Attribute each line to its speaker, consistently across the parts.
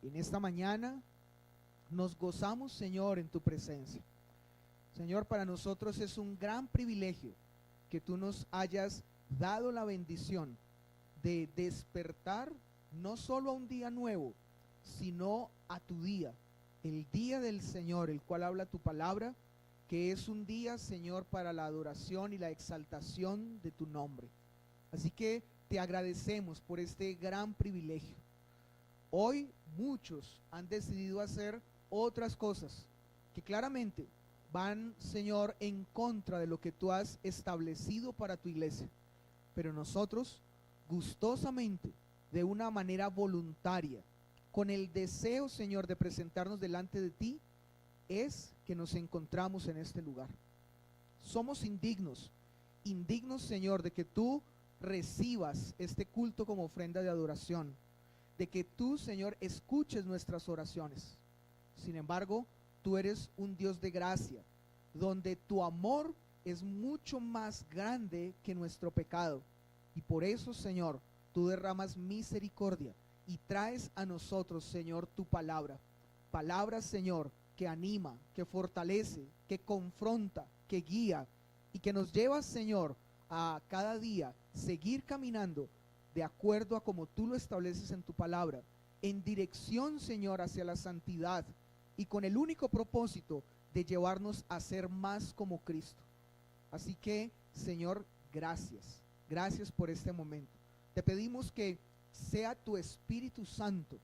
Speaker 1: En esta mañana nos gozamos, Señor, en tu presencia. Señor, para nosotros es un gran privilegio que tú nos hayas dado la bendición de despertar no solo a un día nuevo, sino a tu día, el día del Señor, el cual habla tu palabra, que es un día, Señor, para la adoración y la exaltación de tu nombre. Así que te agradecemos por este gran privilegio. Hoy muchos han decidido hacer otras cosas que claramente van, Señor, en contra de lo que tú has establecido para tu iglesia. Pero nosotros, gustosamente, de una manera voluntaria, con el deseo, Señor, de presentarnos delante de ti, es que nos encontramos en este lugar. Somos indignos, Señor, de que tú recibas este culto como ofrenda de adoración, de que tú, Señor, escuches nuestras oraciones. Sin embargo, tú eres un Dios de gracia, donde tu amor es mucho más grande que nuestro pecado. Y por eso, Señor, tú derramas misericordia y traes a nosotros, Señor, tu palabra. Palabra, Señor, que anima, que fortalece, que confronta, que guía y que nos lleva, Señor, a cada día seguir caminando de acuerdo a como tú lo estableces en tu palabra, en dirección, Señor, hacia la santidad y con el único propósito de llevarnos a ser más como Cristo. Así que, Señor, gracias. Gracias por este momento. Te pedimos que sea tu Espíritu Santo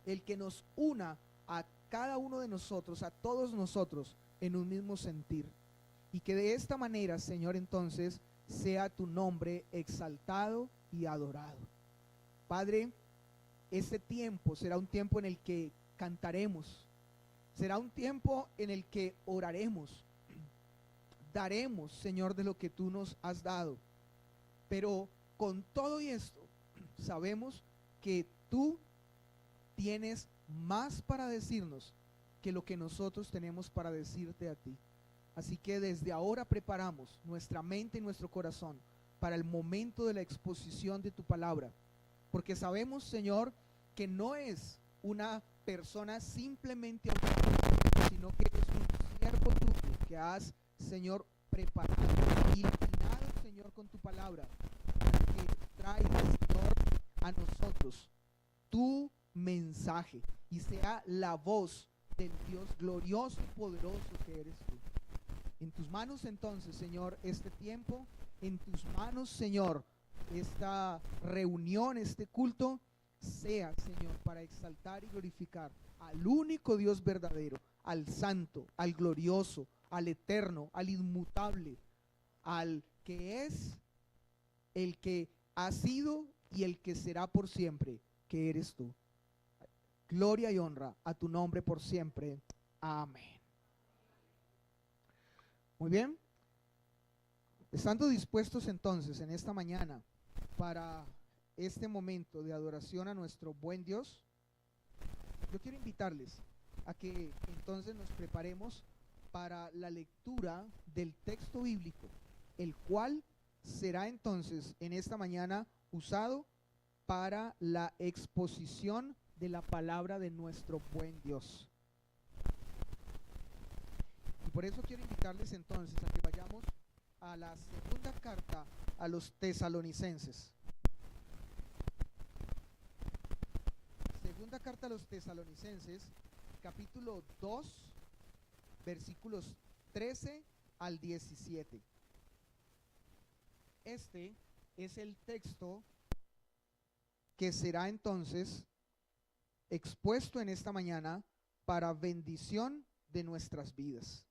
Speaker 1: el que nos una a cada uno de nosotros, a todos nosotros, en un mismo sentir. Y que de esta manera, Señor, entonces, sea tu nombre exaltado y adorado. Padre, este tiempo será un tiempo en el que cantaremos, será un tiempo en el que oraremos, daremos, Señor, de lo que tú nos has dado. Pero con todo y esto, sabemos que tú tienes más para decirnos que lo que nosotros tenemos para decirte a ti. Así que desde ahora preparamos nuestra mente y nuestro corazón para el momento de la exposición de tu palabra, porque sabemos, Señor, que no es una persona simplemente hablando, sino que es un siervo tuyo que has, Señor, preparado y iluminado, Señor, con tu palabra, para que traiga, Señor, a nosotros tu mensaje y sea la voz del Dios glorioso y poderoso que eres tú. En tus manos entonces, Señor, este tiempo, en tus manos, Señor, esta reunión, este culto, sea, Señor, para exaltar y glorificar al único Dios verdadero, al santo, al glorioso, al eterno, al inmutable, al que es, el que ha sido y el que será por siempre, que eres tú. Gloria y honra a tu nombre por siempre. Amén. Muy bien. Estando dispuestos entonces en esta mañana para este momento de adoración a nuestro buen Dios, yo quiero invitarles a que entonces nos preparemos para la lectura del texto bíblico, el cual será entonces en esta mañana usado para la exposición de la palabra de nuestro buen Dios. Y por eso quiero invitarles entonces a que vayamos a la segunda carta a los tesalonicenses. Segunda carta a los tesalonicenses, capítulo 2, versículos 13 al 17. Este es el texto que será entonces expuesto en esta mañana para bendición de nuestras vidas.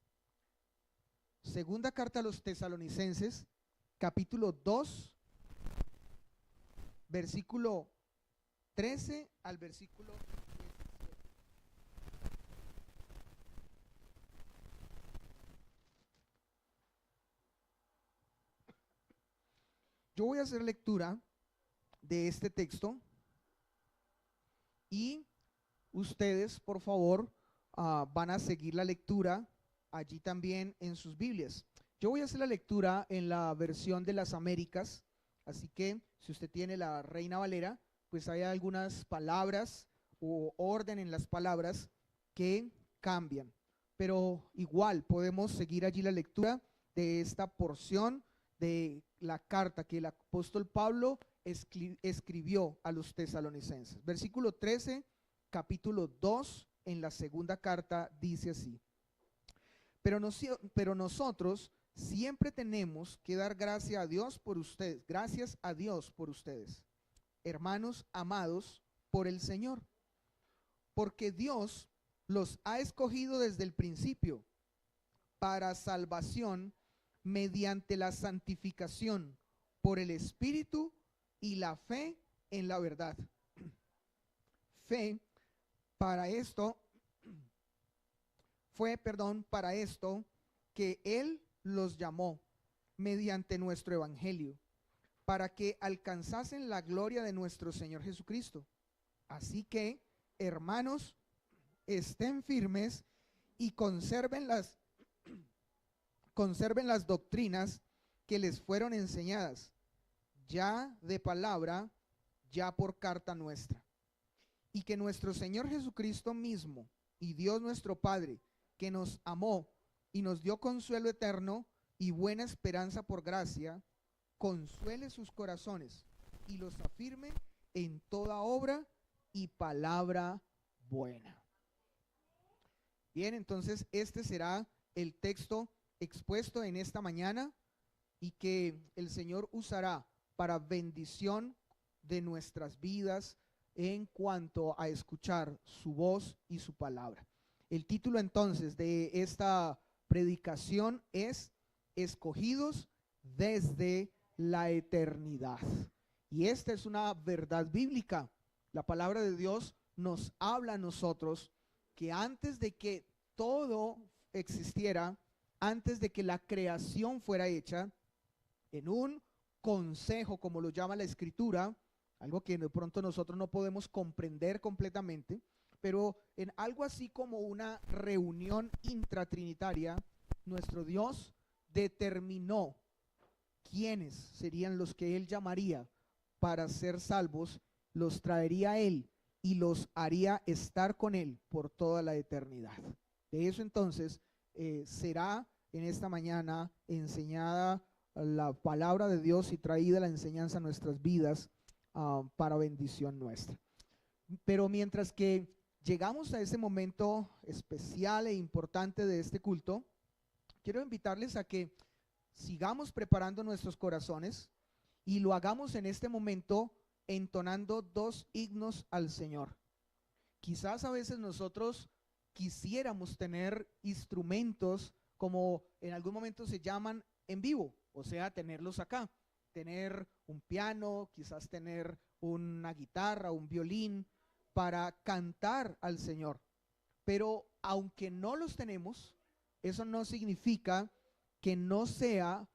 Speaker 1: Segunda carta a los tesalonicenses, capítulo 2, versículo 13 al versículo 17. Yo voy a hacer lectura de este texto y ustedes, por favor, van a seguir la lectura allí también en sus Biblias. Yo voy a hacer la lectura en la versión de las Américas, así que si usted tiene la Reina Valera, pues hay algunas palabras o orden en las palabras que cambian. Pero igual podemos seguir allí la lectura de esta porción de la carta que el apóstol Pablo escribió a los tesalonicenses. Versículo 13, capítulo 2, en la segunda carta, dice así: pero nosotros siempre tenemos que dar gracias a Dios por ustedes, hermanos amados por el Señor, porque Dios los ha escogido desde el principio para salvación mediante la santificación por el Espíritu y la fe en la verdad. Para esto que Él los llamó mediante nuestro evangelio, para que alcanzasen la gloria de nuestro Señor Jesucristo. Así que, hermanos, estén firmes y conserven las doctrinas que les fueron enseñadas, ya de palabra, ya por carta nuestra. Y que nuestro Señor Jesucristo mismo y Dios nuestro Padre, que nos amó y nos dio consuelo eterno y buena esperanza por gracia, consuele sus corazones y los afirme en toda obra y palabra buena. Bien, entonces este será el texto expuesto en esta mañana y que el Señor usará para bendición de nuestras vidas en cuanto a escuchar su voz y su palabra. El título entonces de esta predicación es Escogidos desde la eternidad. Y esta es una verdad bíblica. La palabra de Dios nos habla a nosotros que antes de que todo existiera, antes de que la creación fuera hecha, en un consejo, como lo llama la Escritura, algo que de pronto nosotros no podemos comprender completamente, pero en algo así como una reunión intratrinitaria, nuestro Dios determinó quiénes serían los que Él llamaría para ser salvos, los traería a Él y los haría estar con Él por toda la eternidad. De eso entonces será en esta mañana enseñada la palabra de Dios y traída la enseñanza a nuestras vidas para bendición nuestra. Pero mientras que llegamos a ese momento especial e importante de este culto, quiero invitarles a que sigamos preparando nuestros corazones y lo hagamos en este momento entonando dos himnos al Señor. Quizás a veces nosotros quisiéramos tener instrumentos como en algún momento se llaman en vivo, o sea, tenerlos acá, tener un piano, quizás tener una guitarra, un violín para cantar al Señor. Pero aunque no los tenemos, eso no significa que no sea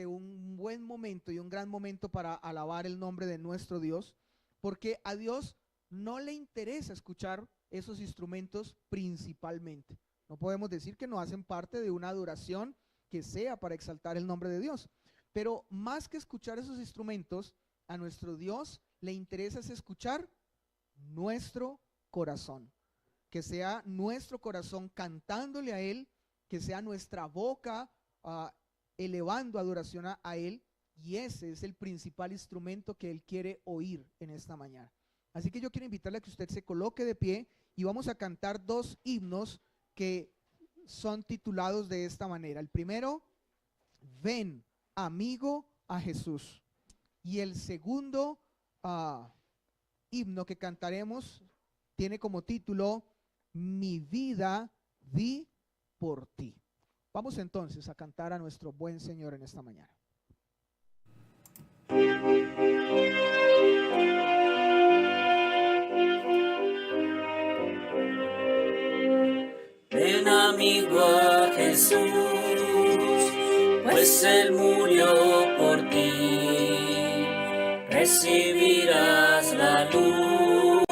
Speaker 1: un buen momento y un gran momento para alabar el nombre de nuestro Dios, porque a Dios no le interesa escuchar esos instrumentos principalmente. No podemos decir que no hacen parte de una adoración que sea para exaltar el nombre de Dios, pero más que escuchar esos instrumentos, a nuestro Dios le interesa es escuchar nuestro corazón, que sea nuestro corazón cantándole a Él, que sea nuestra boca elevando adoración a Él, y ese es el principal instrumento que Él quiere oír en esta mañana. Así que yo quiero invitarle a que usted se coloque de pie y vamos a cantar dos himnos que son titulados de esta manera. El primero, Ven, amigo, a Jesús. Y el segundo himno que cantaremos tiene como título, Mi vida di por ti. Vamos entonces a cantar a nuestro buen Señor en esta mañana.
Speaker 2: Ven amigo a Jesús, pues Él murió por ti. Recibirás la luz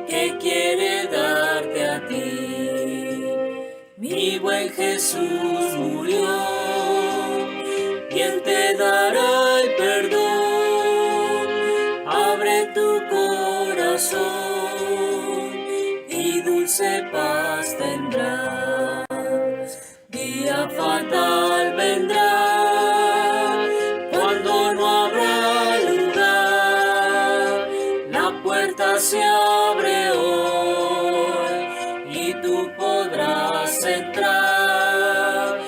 Speaker 2: que quiere darte a ti. Mi buen Jesús murió y Él te dará el perdón. Abre corazón y dulce paz tendrás. Día fatal vendrá cuando no habrá lugar. La puerta se abre hoy y tú podrás entrar,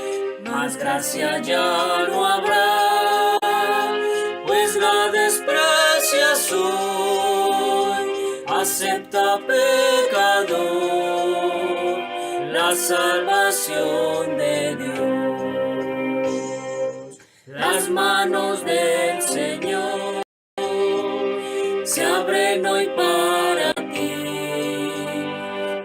Speaker 2: mas gracia ya no habrá, pues la desprecias hoy. Acepta, pecador, la salvación de Dios. Las manos del Señor se abren hoy para ti.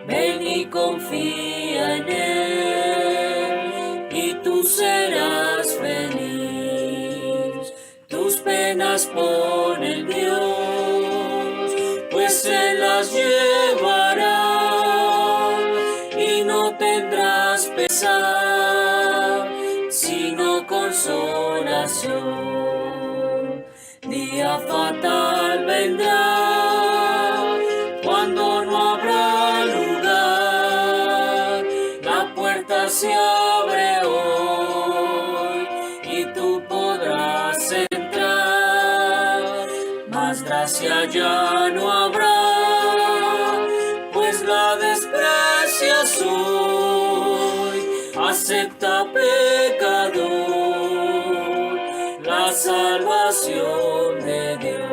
Speaker 2: Ven y confía en Él y tú serás feliz. Tus penas pon en Dios, pues Él las llevará y no tendrás pesar, sino consolación. Día fatal vendrá cuando no habrá lugar. La puerta se abre hoy y tú podrás entrar, mas gracia ya no habrá, pues la desprecias hoy. Acepta, pecador, la salvación de Dios.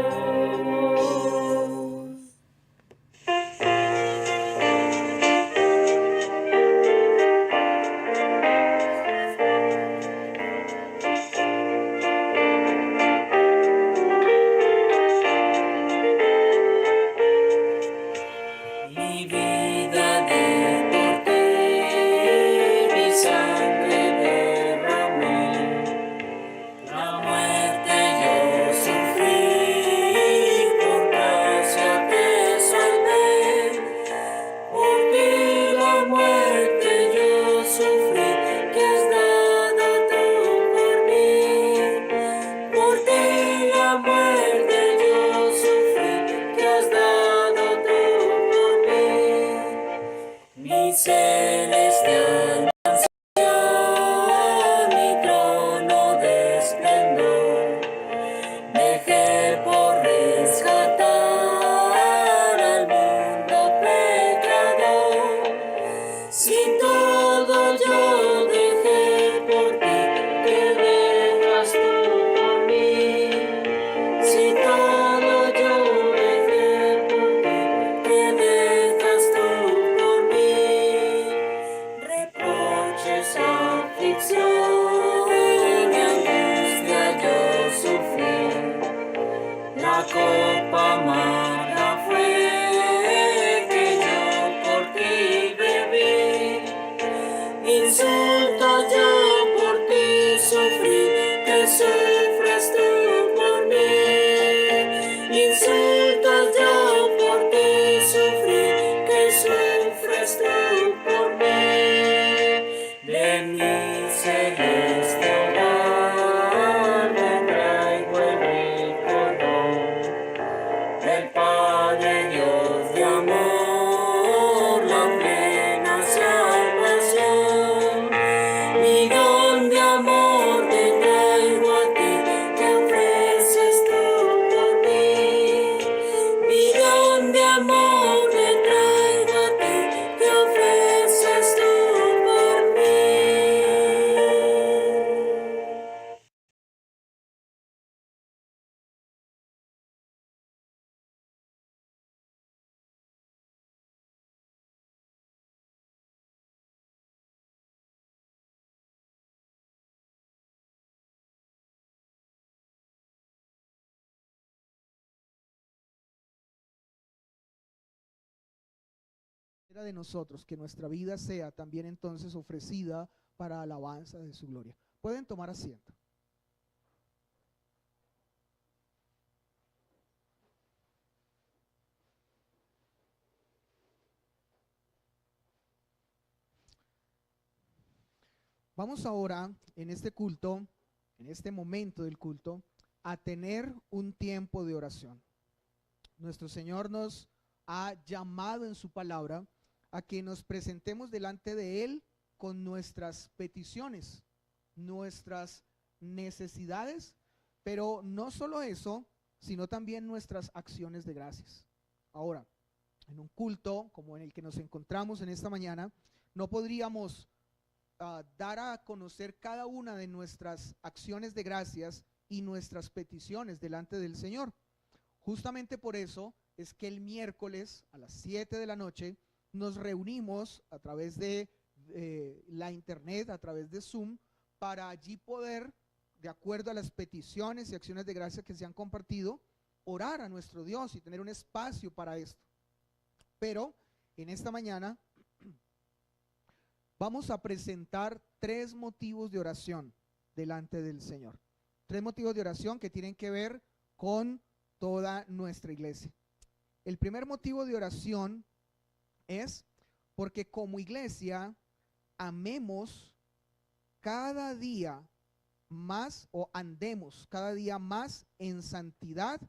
Speaker 2: Mi vida di por ti, mi sangre derramé, la muerte yo sufrí, por gracia te salvé. Por ti la muerte yo sufrí, que has dado tú por mí. Por ti la muerte yo sufrí, que has dado tú por mí. Mi celestial mansión, mi trono de esplendor, dejé por rescatar al mundo pecador. Si todo yo dejé por ti, ¿qué dejas tú por mí? Si todo yo dejé por ti, ¿qué dejas tú por mí? Reproches, aflicción y angustia yo sufrí. La copa amarga fue que yo por ti bebí. Insultos yo por ti sufrí, que sufres tú por mí. Insultos yo por ti sufrí, que sufres tú por mí. De mi celeste hogar me traigo el rico don del Padre Dios de amor, la plena salvación. Mi don de amor te traigo a ti, que ofreces tú por mí. Mi don de amor te traigo a ti, que ofreces tú por mí.
Speaker 1: De nosotros, que nuestra vida sea también entonces ofrecida para alabanza de su gloria. Pueden tomar asiento. Vamos ahora en este culto, en este momento del culto, a tener un tiempo de oración. Nuestro Señor nos ha llamado en su palabra a que nos presentemos delante de Él con nuestras peticiones, nuestras necesidades, pero no solo eso, sino también nuestras acciones de gracias. Ahora, en un culto como en el que nos encontramos en esta mañana, no podríamos dar a conocer cada una de nuestras acciones de gracias y nuestras peticiones delante del Señor. Justamente por eso es que el miércoles a las 7 de la noche nos reunimos a través de la internet, a través de Zoom, para allí poder, de acuerdo a las peticiones y acciones de gracia que se han compartido, orar a nuestro Dios y tener un espacio para esto. Pero en esta mañana vamos a presentar 3 motivos de oración delante del Señor. 3 motivos de oración que tienen que ver con toda nuestra iglesia. El primer motivo de oración es porque como iglesia amemos cada día más, o andemos cada día más en santidad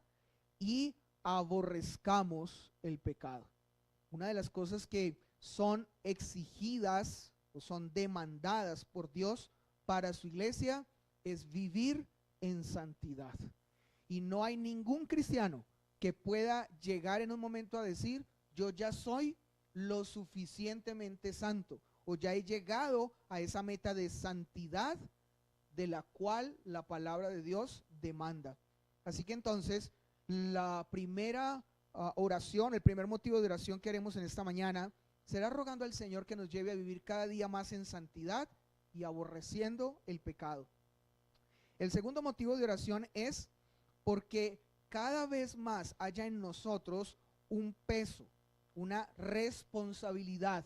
Speaker 1: y aborrezcamos el pecado. Una de las cosas que son exigidas o son demandadas por Dios para su iglesia es vivir en santidad. Y no hay ningún cristiano que pueda llegar en un momento a decir: yo ya soy lo suficientemente santo, o ya he llegado a esa meta de santidad de la cual la palabra de Dios demanda. Así que entonces la primera oración, el primer motivo de oración que haremos en esta mañana será rogando al Señor que nos lleve a vivir cada día más en santidad y aborreciendo el pecado. El segundo motivo de oración es porque cada vez más haya en nosotros un peso, una responsabilidad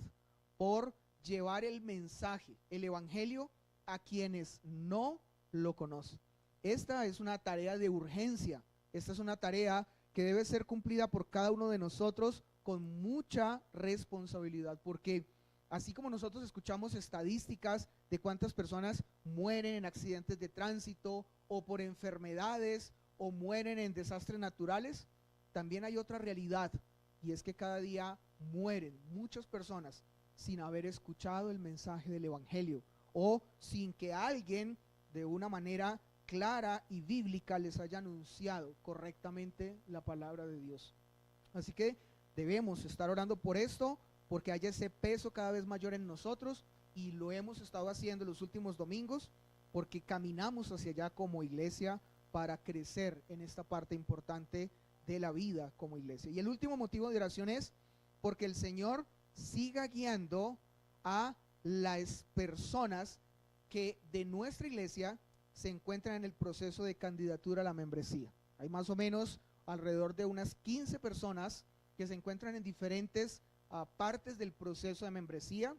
Speaker 1: por llevar el mensaje, el evangelio, a quienes no lo conocen. Esta es una tarea de urgencia, esta es una tarea que debe ser cumplida por cada uno de nosotros con mucha responsabilidad, porque así como nosotros escuchamos estadísticas de cuántas personas mueren en accidentes de tránsito o por enfermedades o mueren en desastres naturales, también hay otra realidad, y es que cada día mueren muchas personas sin haber escuchado el mensaje del evangelio, o sin que alguien de una manera clara y bíblica les haya anunciado correctamente la palabra de Dios. Así que debemos estar orando por esto, porque haya ese peso cada vez mayor en nosotros, y lo hemos estado haciendo los últimos domingos, porque caminamos hacia allá como iglesia para crecer en esta parte importante de la vida como iglesia. Y el último motivo de oración es porque el Señor siga guiando a las personas que de nuestra iglesia se encuentran en el proceso de candidatura a la membresía. Hay más o menos alrededor de unas 15 personas que se encuentran en diferentes partes del proceso de membresía.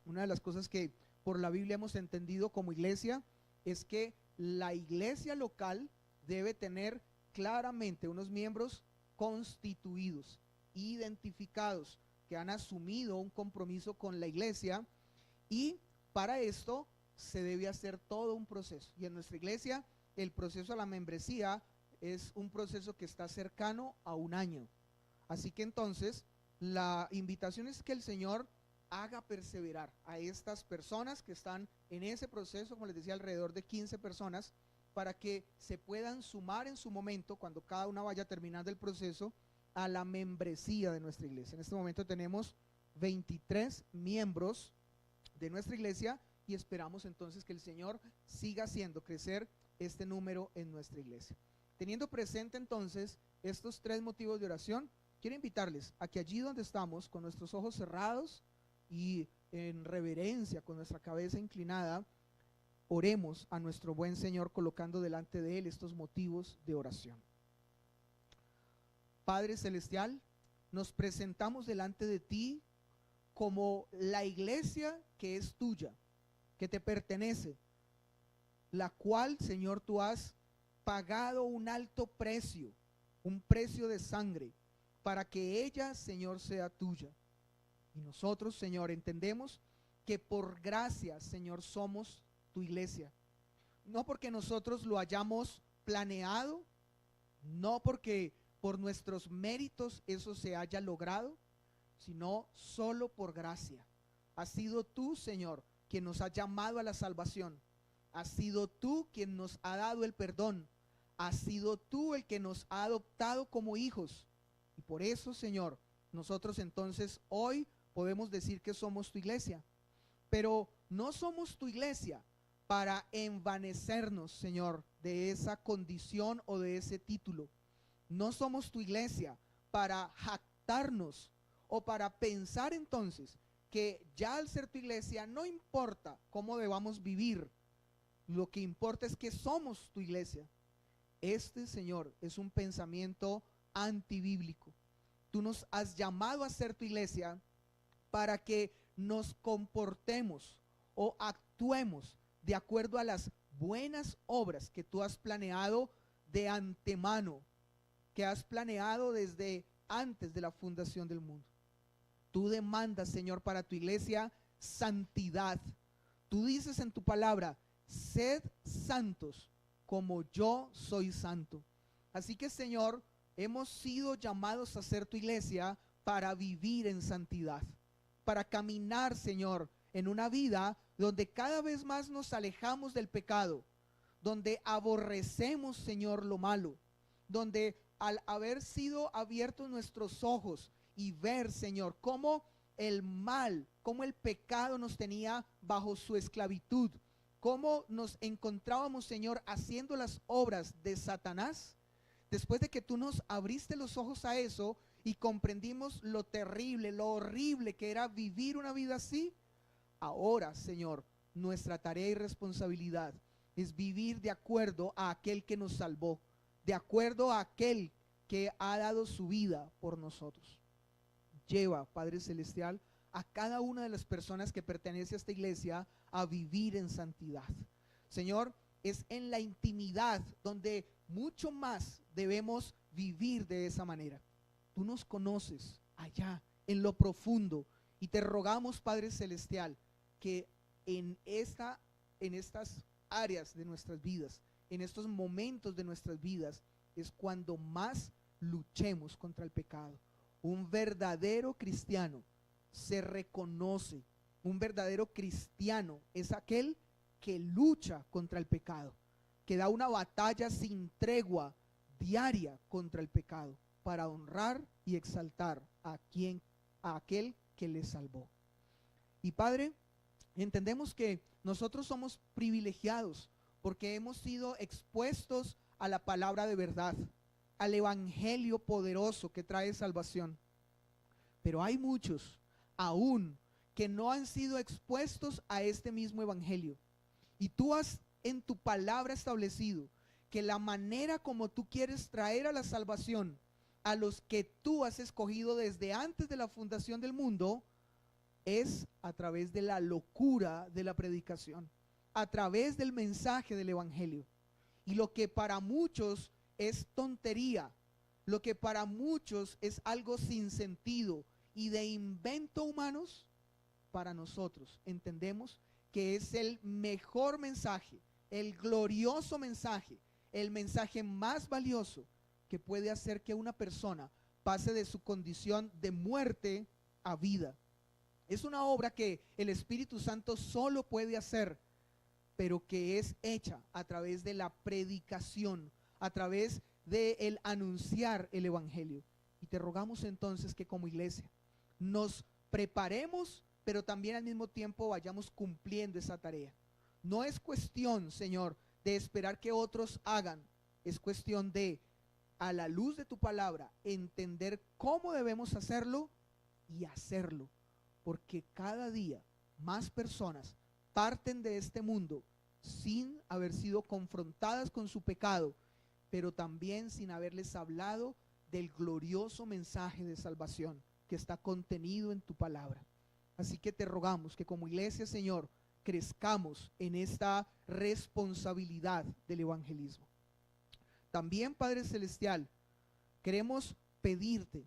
Speaker 1: Una de las cosas que por la Biblia hemos entendido como iglesia es que la iglesia local debe tener claramente unos miembros constituidos, identificados, que han asumido un compromiso con la iglesia, y para esto se debe hacer todo un proceso. Y en nuestra iglesia el proceso a la membresía es un proceso que está cercano a 1 año. Así que entonces la invitación es que el Señor haga perseverar a estas personas que están en ese proceso, como les decía, alrededor de 15 personas, para que se puedan sumar en su momento, cuando cada una vaya terminando el proceso, a la membresía de nuestra iglesia. En este momento tenemos 23 miembros de nuestra iglesia, y esperamos entonces que el Señor siga haciendo crecer este número en nuestra iglesia. Teniendo presente entonces estos 3 motivos de oración, quiero invitarles a que allí donde estamos, con nuestros ojos cerrados y en reverencia, con nuestra cabeza inclinada, oremos a nuestro buen Señor colocando delante de Él estos motivos de oración. Padre Celestial, nos presentamos delante de ti como la iglesia que es tuya, que te pertenece, la cual, Señor, tú has pagado un alto precio, un precio de sangre, para que ella, Señor, sea tuya. Y nosotros, Señor, entendemos que por gracia, Señor, somos tu iglesia. No porque nosotros lo hayamos planeado, no porque por nuestros méritos eso se haya logrado, sino solo por gracia. Has sido tú, Señor, quien nos ha llamado a la salvación. Has sido tú quien nos ha dado el perdón. Has sido tú el que nos ha adoptado como hijos. Y por eso, Señor, nosotros entonces hoy podemos decir que somos tu iglesia. Pero no somos tu iglesia para envanecernos, Señor, de esa condición o de ese título. No somos tu iglesia para jactarnos o para pensar entonces que ya al ser tu iglesia no importa cómo debamos vivir. Lo que importa es que somos tu iglesia. Este, Señor, es un pensamiento antibíblico. Tú nos has llamado a ser tu iglesia para que nos comportemos o actuemos de acuerdo a las buenas obras que tú has planeado de antemano, que has planeado desde antes de la fundación del mundo. Tú demandas, Señor, para tu iglesia santidad. Tú dices en tu palabra, sed santos como yo soy santo. Así que, Señor, hemos sido llamados a ser tu iglesia para vivir en santidad, para caminar, Señor, en una vida donde cada vez más nos alejamos del pecado, donde aborrecemos, Señor, lo malo, donde al haber sido abiertos nuestros ojos y ver, Señor, cómo el mal, cómo el pecado nos tenía bajo su esclavitud, cómo nos encontrábamos, Señor, haciendo las obras de Satanás, después de que tú nos abriste los ojos a eso y comprendimos lo terrible, lo horrible que era vivir una vida así, ahora, Señor, nuestra tarea y responsabilidad es vivir de acuerdo a aquel que nos salvó, de acuerdo a aquel que ha dado su vida por nosotros. Lleva, Padre Celestial, a cada una de las personas que pertenece a esta iglesia a vivir en santidad. Señor, es en la intimidad donde mucho más debemos vivir de esa manera. Tú nos conoces allá, en lo profundo, y te rogamos, Padre Celestial, que en estas áreas de nuestras vidas, en estos momentos de nuestras vidas, es cuando más luchemos contra el pecado. Un verdadero cristiano se reconoce. Un verdadero cristiano es aquel que lucha contra el pecado, que da una batalla sin tregua diaria contra el pecado para honrar y exaltar a aquel que le salvó. Y Padre, entendemos que nosotros somos privilegiados porque hemos sido expuestos a la palabra de verdad, al evangelio poderoso que trae salvación. Pero hay muchos aún que no han sido expuestos a este mismo evangelio. Y tú has en tu palabra establecido que la manera como tú quieres traer a la salvación a los que tú has escogido desde antes de la fundación del mundo es a través de la locura de la predicación, a través del mensaje del evangelio. Y lo que para muchos es tontería, lo que para muchos es algo sin sentido y de invento humanos, para nosotros entendemos que es el mejor mensaje, el glorioso mensaje, el mensaje más valioso que puede hacer que una persona pase de su condición de muerte a vida. Es una obra que el Espíritu Santo solo puede hacer, pero que es hecha a través de la predicación, a través de el anunciar el evangelio. Y te rogamos entonces que como iglesia nos preparemos, pero también al mismo tiempo vayamos cumpliendo esa tarea. No es cuestión, Señor, de esperar que otros hagan, es cuestión de, a la luz de tu palabra, entender cómo debemos hacerlo y hacerlo, porque cada día más personas parten de este mundo sin haber sido confrontadas con su pecado, pero también sin haberles hablado del glorioso mensaje de salvación que está contenido en tu palabra. Así que te rogamos que como iglesia, Señor, crezcamos en esta responsabilidad del evangelismo. También, Padre Celestial, queremos pedirte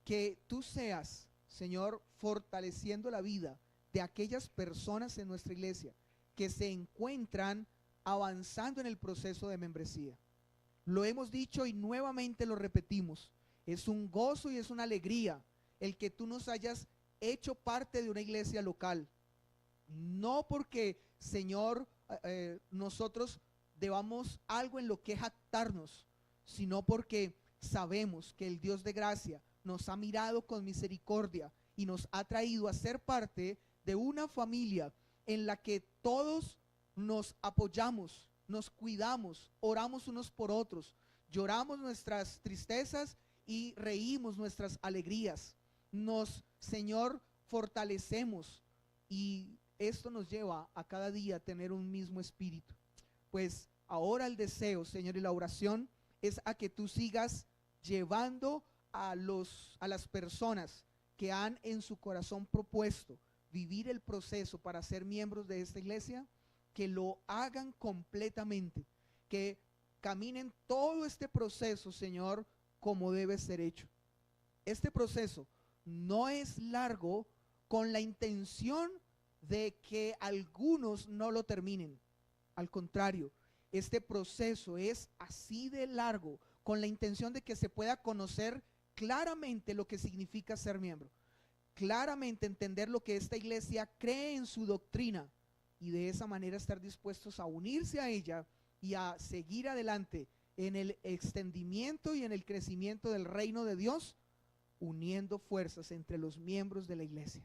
Speaker 1: que tú seas, Señor, fortaleciendo la vida de aquellas personas en nuestra iglesia que se encuentran avanzando en el proceso de membresía. Lo hemos dicho y nuevamente lo repetimos. Es un gozo y es una alegría el que tú nos hayas hecho parte de una iglesia local. No porque, Señor, nosotros debamos algo en lo que jactarnos, sino porque sabemos que el Dios de gracia nos ha mirado con misericordia y nos ha traído a ser parte de una familia en la que todos nos apoyamos, nos cuidamos, oramos unos por otros, lloramos nuestras tristezas y reímos nuestras alegrías. Nos, Señor, fortalecemos, y esto nos lleva a cada día a tener un mismo espíritu. Pues ahora el deseo, Señor, y la oración es a que tú sigas llevando a las personas que han en su corazón propuesto vivir el proceso para ser miembros de esta iglesia, que lo hagan completamente, que caminen todo este proceso, Señor, como debe ser hecho. Este proceso no es largo con la intención de que algunos no lo terminen. Al contrario, este proceso es así de largo con la intención de que se pueda conocer claramente lo que significa ser miembro, claramente entender lo que esta iglesia cree en su doctrina, y de esa manera estar dispuestos a unirse a ella y a seguir adelante en el extendimiento y en el crecimiento del reino de Dios, uniendo fuerzas entre los miembros de la iglesia.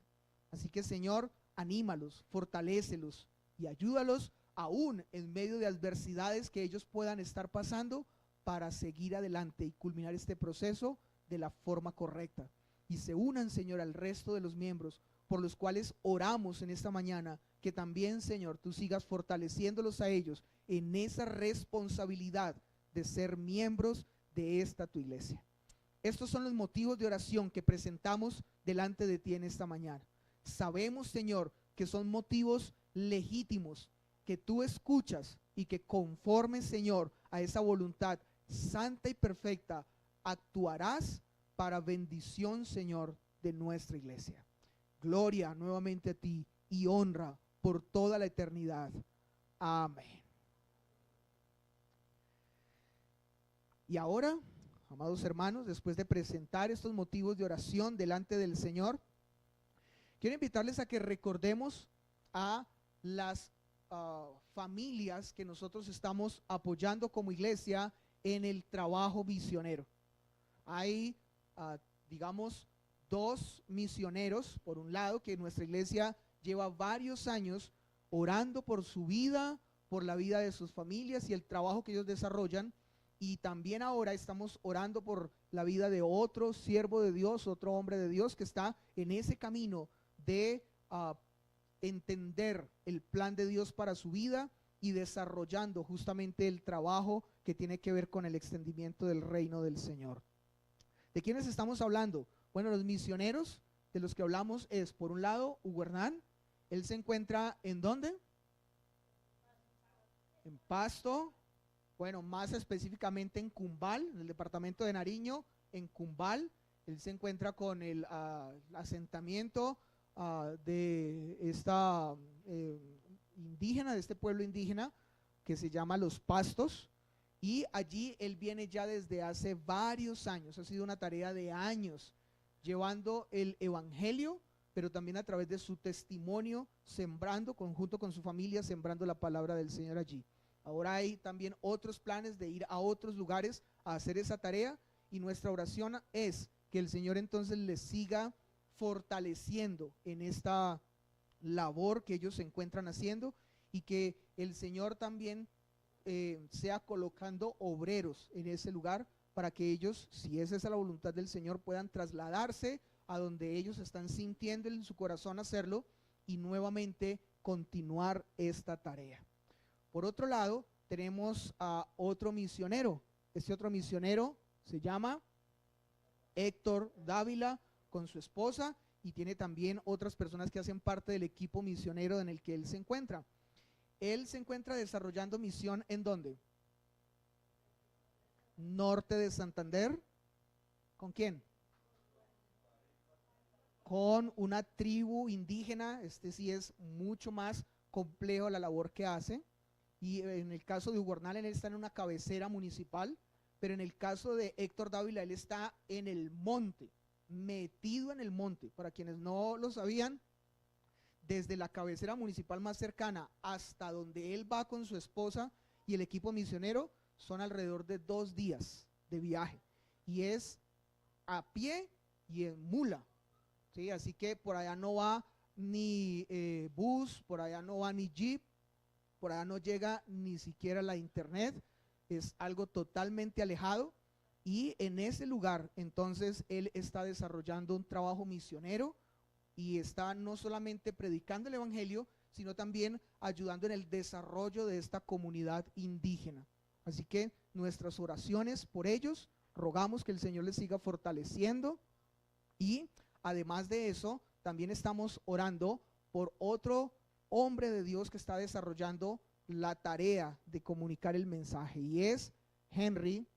Speaker 1: Así que, Señor, anímalos, fortalécelos y ayúdalos aún en medio de adversidades que ellos puedan estar pasando, para seguir adelante y culminar este proceso de la forma correcta. Y se unan, Señor, al resto de los miembros por los cuales oramos en esta mañana, que también, Señor, tú sigas fortaleciéndolos a ellos en esa responsabilidad de ser miembros de esta tu iglesia. Estos son los motivos de oración que presentamos delante de ti en esta mañana. Sabemos, Señor, que son motivos legítimos, que tú escuchas y que conforme, Señor, a esa voluntad santa y perfecta, actuarás para bendición, Señor, de nuestra iglesia. Gloria nuevamente a ti y honra por toda la eternidad. Amén. Y ahora, amados hermanos, después de presentar estos motivos de oración delante del Señor, quiero invitarles a que recordemos a las familias que nosotros estamos apoyando como iglesia en el trabajo misionero. Hay, digamos, dos misioneros, por un lado, que nuestra iglesia lleva varios años orando por su vida, por la vida de sus familias y el trabajo que ellos desarrollan, y también ahora estamos orando por la vida de otro siervo de Dios, otro hombre de Dios que está en ese camino de entender el plan de Dios para su vida y desarrollando justamente el trabajo que tiene que ver con el extendimiento del reino del Señor. ¿De quiénes estamos hablando? Bueno, los misioneros de los que hablamos es, por un lado, Hugo Hernán. Él se encuentra ¿en dónde? En Pasto. Bueno, más específicamente en Cumbal, en el departamento de Nariño, en Cumbal. Él se encuentra con el asentamiento de esta indígena, de este pueblo indígena que se llama Los Pastos, y allí él viene ya desde hace varios años. Ha sido una tarea de años llevando el evangelio, pero también a través de su testimonio, sembrando, conjunto con su familia, sembrando la palabra del Señor allí. Ahora hay también otros planes de ir a otros lugares a hacer esa tarea, y nuestra oración es que el Señor entonces les siga fortaleciendo en esta labor que ellos se encuentran haciendo, y que el Señor también sea colocando obreros en ese lugar para que ellos, si esa es la voluntad del Señor, puedan trasladarse a donde ellos están sintiendo en su corazón hacerlo y nuevamente continuar esta tarea. Por otro lado, tenemos a otro misionero. Este otro misionero se llama Héctor Dávila, con su esposa, y tiene también otras personas que hacen parte del equipo misionero en el que él se encuentra. Él se encuentra desarrollando misión ¿en dónde? Norte de Santander. ¿Con quién? Con una tribu indígena. Este sí es mucho más complejo la labor que hace. Y en el caso de Hugo Hernán, él está en una cabecera municipal, pero en el caso de Héctor Dávila, él está en el monte, metido en el monte. Para quienes no lo sabían, desde la cabecera municipal más cercana hasta donde él va con su esposa y el equipo misionero son alrededor de 2 días de viaje, y es a pie y en mula, ¿sí? Así que por allá no va ni bus, por allá no va ni jeep, por allá no llega ni siquiera la internet, es algo totalmente alejado, y en ese lugar entonces él está desarrollando un trabajo misionero y está no solamente predicando el evangelio, sino también ayudando en el desarrollo de esta comunidad indígena. Así que nuestras oraciones por ellos, rogamos que el Señor les siga fortaleciendo, y además de eso, también estamos orando por otro hombre de Dios que está desarrollando la tarea de comunicar el mensaje, y es Henry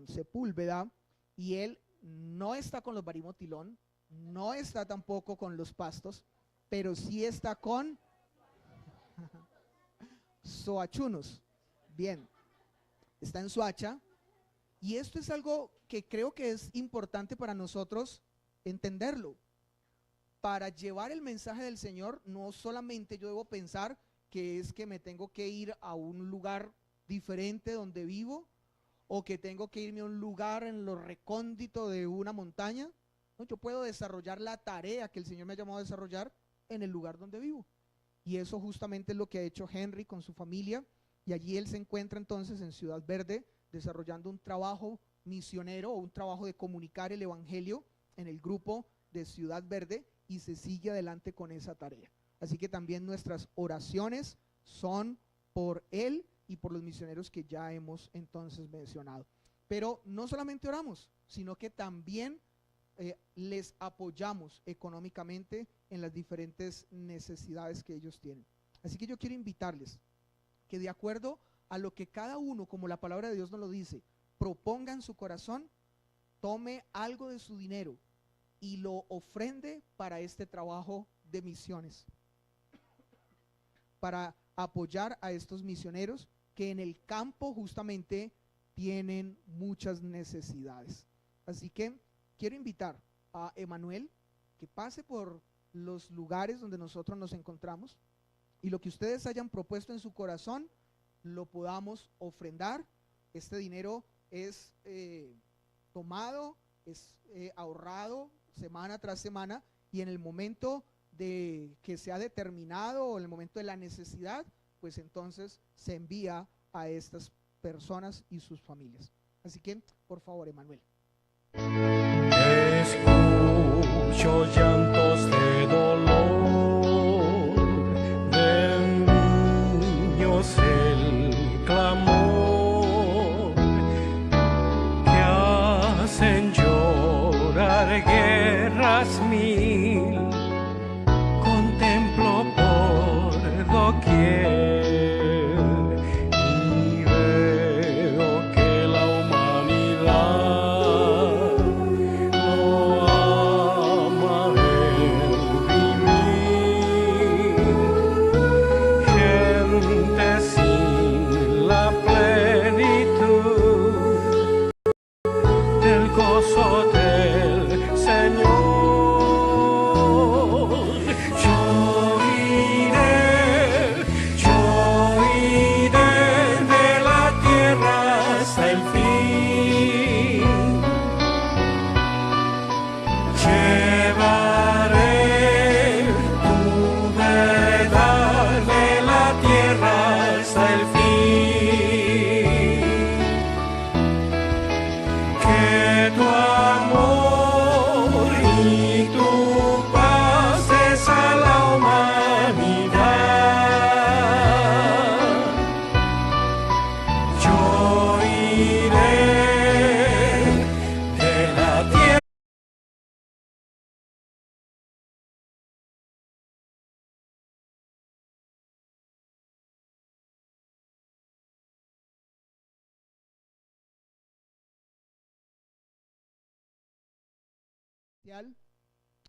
Speaker 1: Sepúlveda, y él no está con los Barimotilón, no está tampoco con los Pastos, pero sí está con Soachunos. Bien, está en Soacha, y esto es algo que creo que es importante para nosotros entenderlo. Para llevar el mensaje del Señor, no solamente yo debo pensar que es que me tengo que ir a un lugar diferente donde vivo, o que tengo que irme a un lugar en lo recóndito de una montaña. No, yo puedo desarrollar la tarea que el Señor me ha llamado a desarrollar en el lugar donde vivo. Y eso justamente es lo que ha hecho Henry con su familia, y allí él se encuentra entonces en Ciudad Verde desarrollando un trabajo misionero, o un trabajo de comunicar el evangelio en el grupo de Ciudad Verde, y se sigue adelante con esa tarea. Así que también nuestras oraciones son por él y por los misioneros que ya hemos entonces mencionado. Pero no solamente oramos, sino que también les apoyamos económicamente en las diferentes necesidades que ellos tienen. Así que yo quiero invitarles que, de acuerdo a lo que cada uno, como la palabra de Dios nos lo dice, proponga en su corazón, tome algo de su dinero y lo ofrende para este trabajo de misiones, para apoyar a estos misioneros que en el campo justamente tienen muchas necesidades. Así que quiero invitar a Emanuel que pase por los lugares donde nosotros nos encontramos, y lo que ustedes hayan propuesto en su corazón lo podamos ofrendar. Este dinero es tomado, es ahorrado semana tras semana, y en el momento de que se ha determinado, o en el momento de la necesidad, pues entonces se envía a estas personas y sus familias. Así que, por favor, Emanuel.
Speaker 3: Escucho llantos de dolor, de niños el clamor, que hacen llorar guerras mil, contemplo por doquier.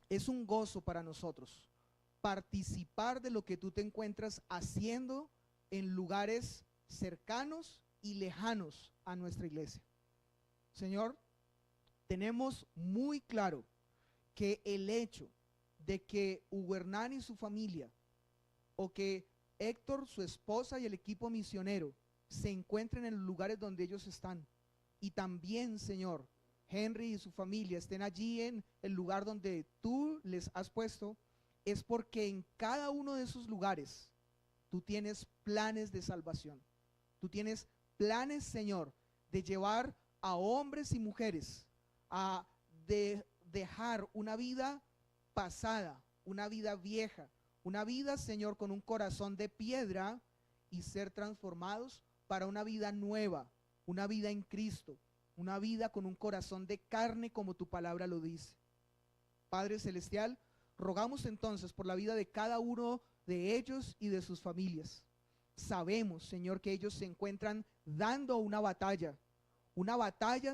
Speaker 1: Es un gozo para nosotros participar de lo que tú te encuentras haciendo en lugares cercanos y lejanos a nuestra iglesia. Señor, tenemos muy claro que el hecho de que Hugo Hernán y su familia, o que Héctor, su esposa y el equipo misionero se encuentren en los lugares donde ellos están, y también, Señor, Henry y su familia estén allí en el lugar donde tú les has puesto, es porque en cada uno de esos lugares tú tienes planes de salvación. Tú tienes planes, Señor, de llevar a hombres y mujeres a dejar una vida pasada, una vida vieja, una vida, Señor, con un corazón de piedra, y ser transformados para una vida nueva, una vida en Cristo, una vida con un corazón de carne, como tu palabra lo dice. Padre Celestial, rogamos entonces por la vida de cada uno de ellos y de sus familias. Sabemos, Señor, que ellos se encuentran dando una batalla,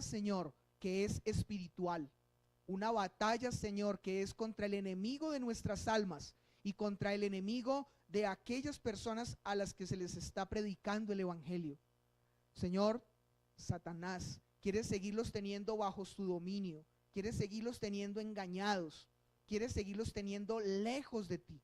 Speaker 1: Señor, que es espiritual, una batalla, Señor, que es contra el enemigo de nuestras almas y contra el enemigo de aquellas personas a las que se les está predicando el evangelio. Señor, Satanás quiere seguirlos teniendo bajo su dominio, quiere seguirlos teniendo engañados, quiere seguirlos teniendo lejos de ti.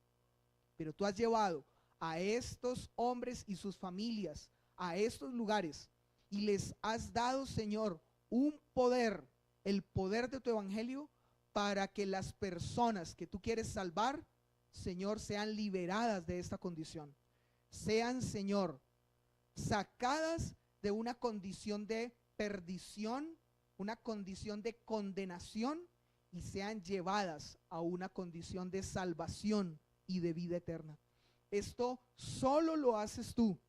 Speaker 1: Pero tú has llevado a estos hombres y sus familias a estos lugares y les has dado, Señor, un poder, el poder de tu evangelio, para que las personas que tú quieres salvar, Señor, sean liberadas de esta condición, sean, Señor, sacadas de una condición de perdición, una condición de condenación, y sean llevadas a una condición de salvación y de vida eterna. Esto solo lo haces tú,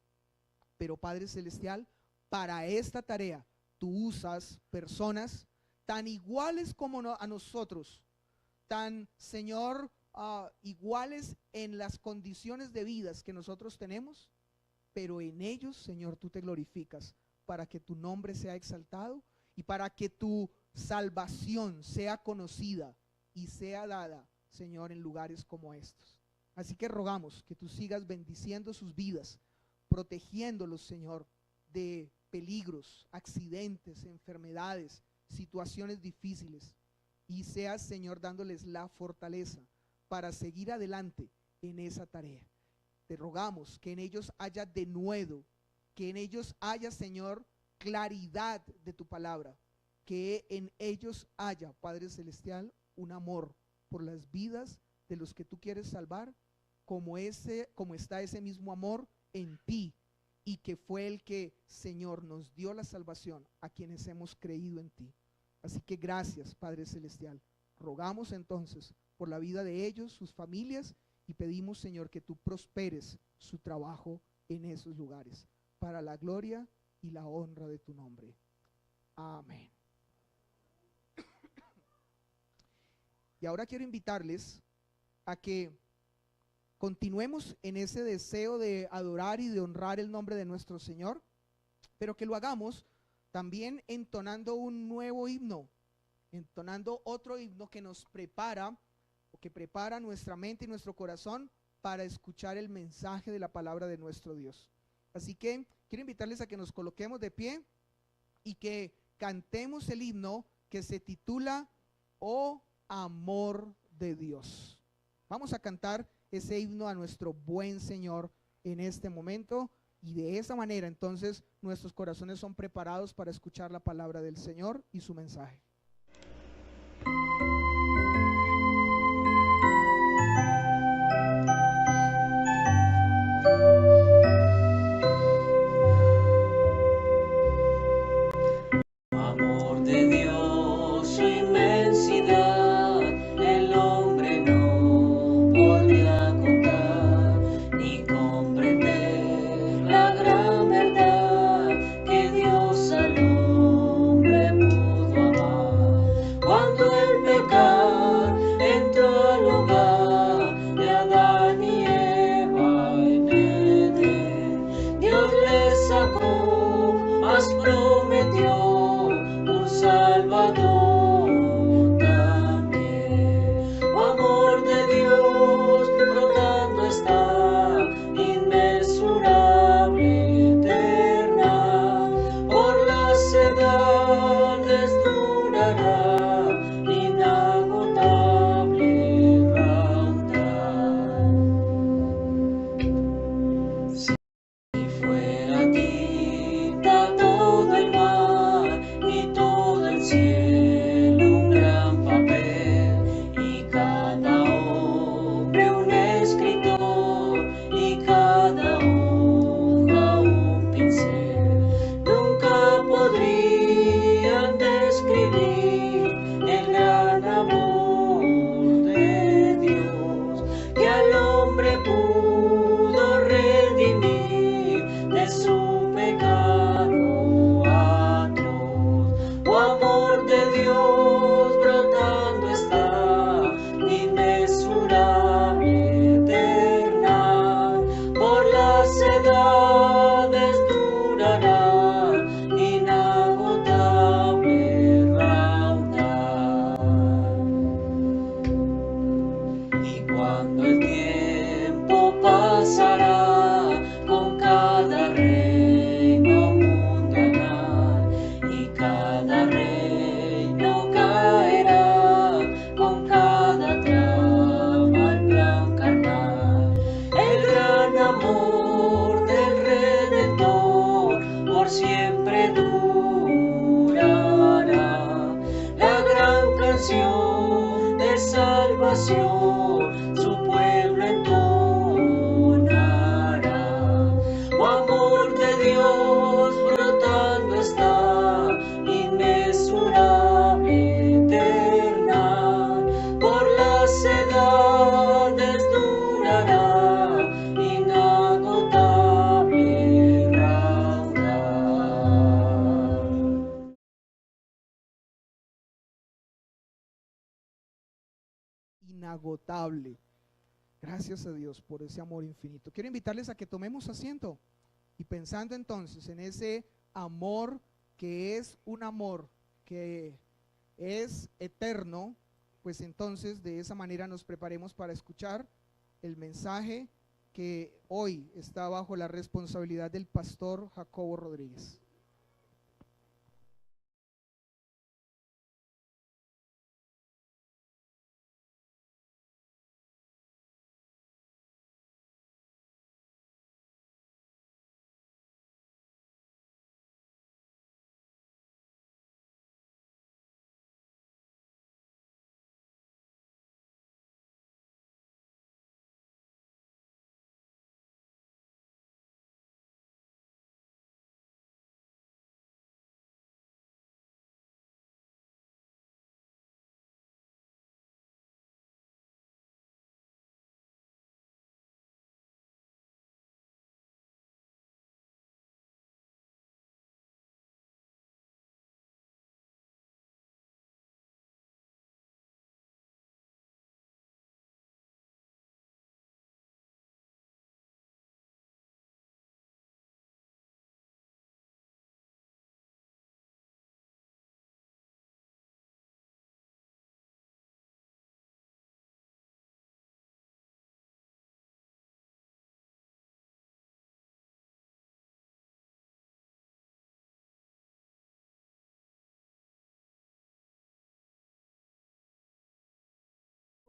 Speaker 1: pero Padre Celestial, para esta tarea tú usas personas tan iguales como a nosotros, tan, Señor, iguales en las condiciones de vidas que nosotros tenemos, pero en ellos, Señor, tú te glorificas para que tu nombre sea exaltado y para que tu salvación sea conocida y sea dada, Señor, en lugares como estos. Así que rogamos que tú sigas bendiciendo sus vidas, protegiéndolos, Señor, de peligros, accidentes, enfermedades, situaciones difíciles, y seas, Señor, dándoles la fortaleza para seguir adelante en esa tarea. Te rogamos que en ellos haya denuedo, que en ellos haya, Señor, claridad de tu palabra, que en ellos haya, Padre Celestial, un amor por las vidas de los que tú quieres salvar, como está ese mismo amor en ti, y que fue el que, Señor, nos dio la salvación a quienes hemos creído en ti. Así que gracias, Padre Celestial. Rogamos entonces por la vida de ellos, sus familias, y pedimos, Señor, que tú prosperes su trabajo en esos lugares, para la gloria y la honra de tu nombre. Amén. Y ahora quiero invitarles a que continuemos en ese deseo de adorar y de honrar el nombre de nuestro Señor, pero que lo hagamos también entonando un nuevo himno, entonando otro himno que nos prepara, o que prepara nuestra mente y nuestro corazón para escuchar el mensaje de la palabra de nuestro Dios. Así que quiero invitarles a que nos coloquemos de pie y que cantemos el himno que se titula Oh Amor de Dios. Vamos a cantar ese himno a nuestro buen Señor en este momento, y de esa manera entonces nuestros corazones son preparados para escuchar la palabra del Señor y su mensaje.
Speaker 2: Amor de Dios, su inmensidad, el hombre no podía contar ni comprender la gran verdad que Dios al hombre pudo amar. Cuando el pecado entró al hogar de Adán y Eva en Edén, Dios les sacó, mas prometió un Salvador también. Oh amor de Dios, brotando está, inmensurable, eterna, por la sedad sedades durará, inagotable raudal. Si fuera tinta todo el mar y todo el cielo un gran papel, y cada hombre un escritor, y cada hoja un pincel, nunca podrían describir el gran amor de Dios que al hombre pudo redimir de su pecado atroz. Oh, amor de Dios brotando está, inmesurable, eternal, por las edades durará, inagotable raudal. Y cuando el tiempo pasará, con cada reino mundanal, y cada reino caerá, con cada trama el plan carnal, el gran amor del Redentor por siempre durará. La gran canción de salvación su pueblo entonará. Oh, amor de Dios brotando está, inmesurable, eternal, por las edades durará, inagotable raudal.
Speaker 1: Inagotable. Gracias a Dios por ese amor infinito. Quiero invitarles a que tomemos asiento y pensando entonces en ese amor que es un amor que es eterno, pues entonces de esa manera nos preparemos para escuchar el mensaje que hoy está bajo la responsabilidad del pastor Jacobo Rodríguez.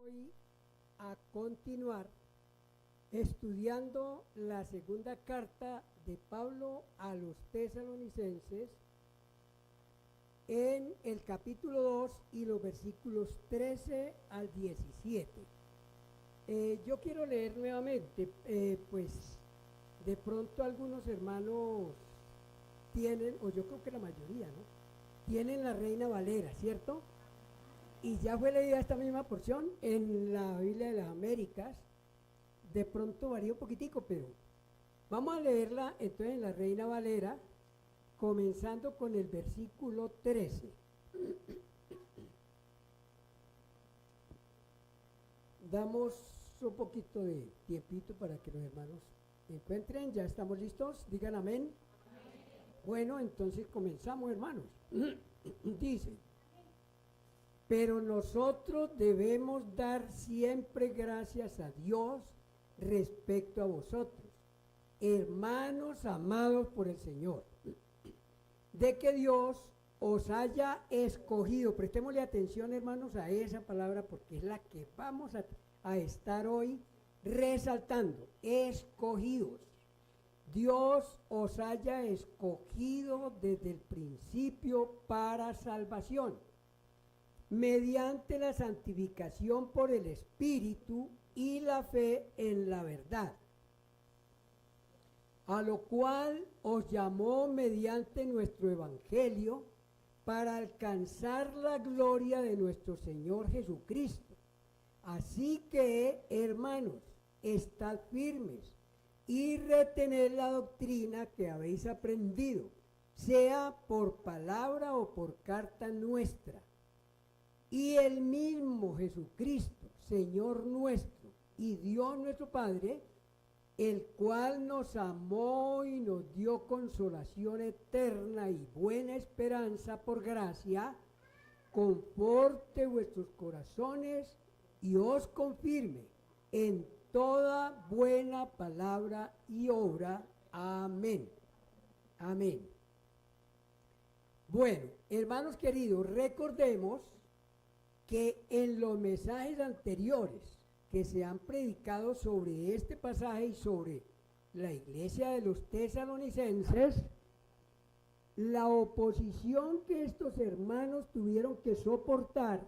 Speaker 4: Voy a continuar estudiando la segunda carta de Pablo a los tesalonicenses en el capítulo 2 y los versículos 13 al 17. Yo quiero leer nuevamente, pues de pronto algunos hermanos tienen, o yo creo que la mayoría, ¿no? Tienen la Reina Valera, ¿cierto? Y ya fue leída esta misma porción en la Biblia de las Américas. De pronto varía un poquitico, pero vamos a leerla entonces en la Reina Valera, comenzando con el versículo 13. Damos un poquito de tiempito para que los hermanos encuentren. ¿Ya estamos listos? Digan amén. Bueno, entonces comenzamos, hermanos. Dice: pero nosotros debemos dar siempre gracias a Dios respecto a vosotros, hermanos amados por el Señor, de que Dios os haya escogido. Prestémosle atención, hermanos, a esa palabra porque es la que vamos a estar hoy resaltando. Escogidos. Dios os haya escogido desde el principio para salvación, mediante la santificación por el Espíritu y la fe en la verdad, a lo cual os llamó mediante nuestro Evangelio para alcanzar la gloria de nuestro Señor Jesucristo. Así que, hermanos, estad firmes y retened la doctrina que habéis aprendido, sea por palabra o por carta nuestra. Y el mismo Jesucristo, Señor nuestro y Dios nuestro Padre, el cual nos amó y nos dio consolación eterna y buena esperanza por gracia, conforte vuestros corazones y os confirme en toda buena palabra y obra. Amén. Amén. Bueno, hermanos queridos, recordemos que en los mensajes anteriores que se han predicado sobre este pasaje y sobre la iglesia de los tesalonicenses, la oposición que estos hermanos tuvieron que soportar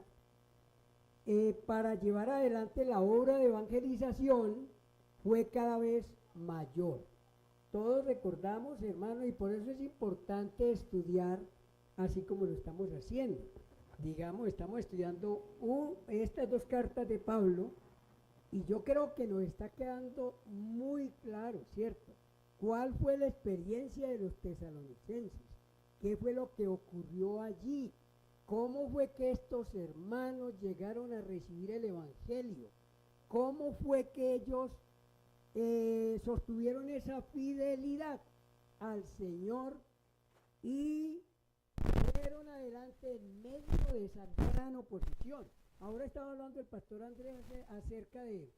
Speaker 4: para llevar adelante la obra de evangelización fue cada vez mayor. Todos recordamos, hermanos, y por eso es importante estudiar así como lo estamos haciendo. Digamos, estamos estudiando estas dos cartas de Pablo y yo creo que nos está quedando muy claro, ¿cierto? ¿Cuál fue la experiencia de los tesalonicenses? ¿Qué fue lo que ocurrió allí? ¿Cómo fue que estos hermanos llegaron a recibir el Evangelio? ¿Cómo fue que ellos sostuvieron esa fidelidad al Señor y fueron adelante en medio de esa gran oposición? Ahora estaba hablando el pastor Andrés acerca de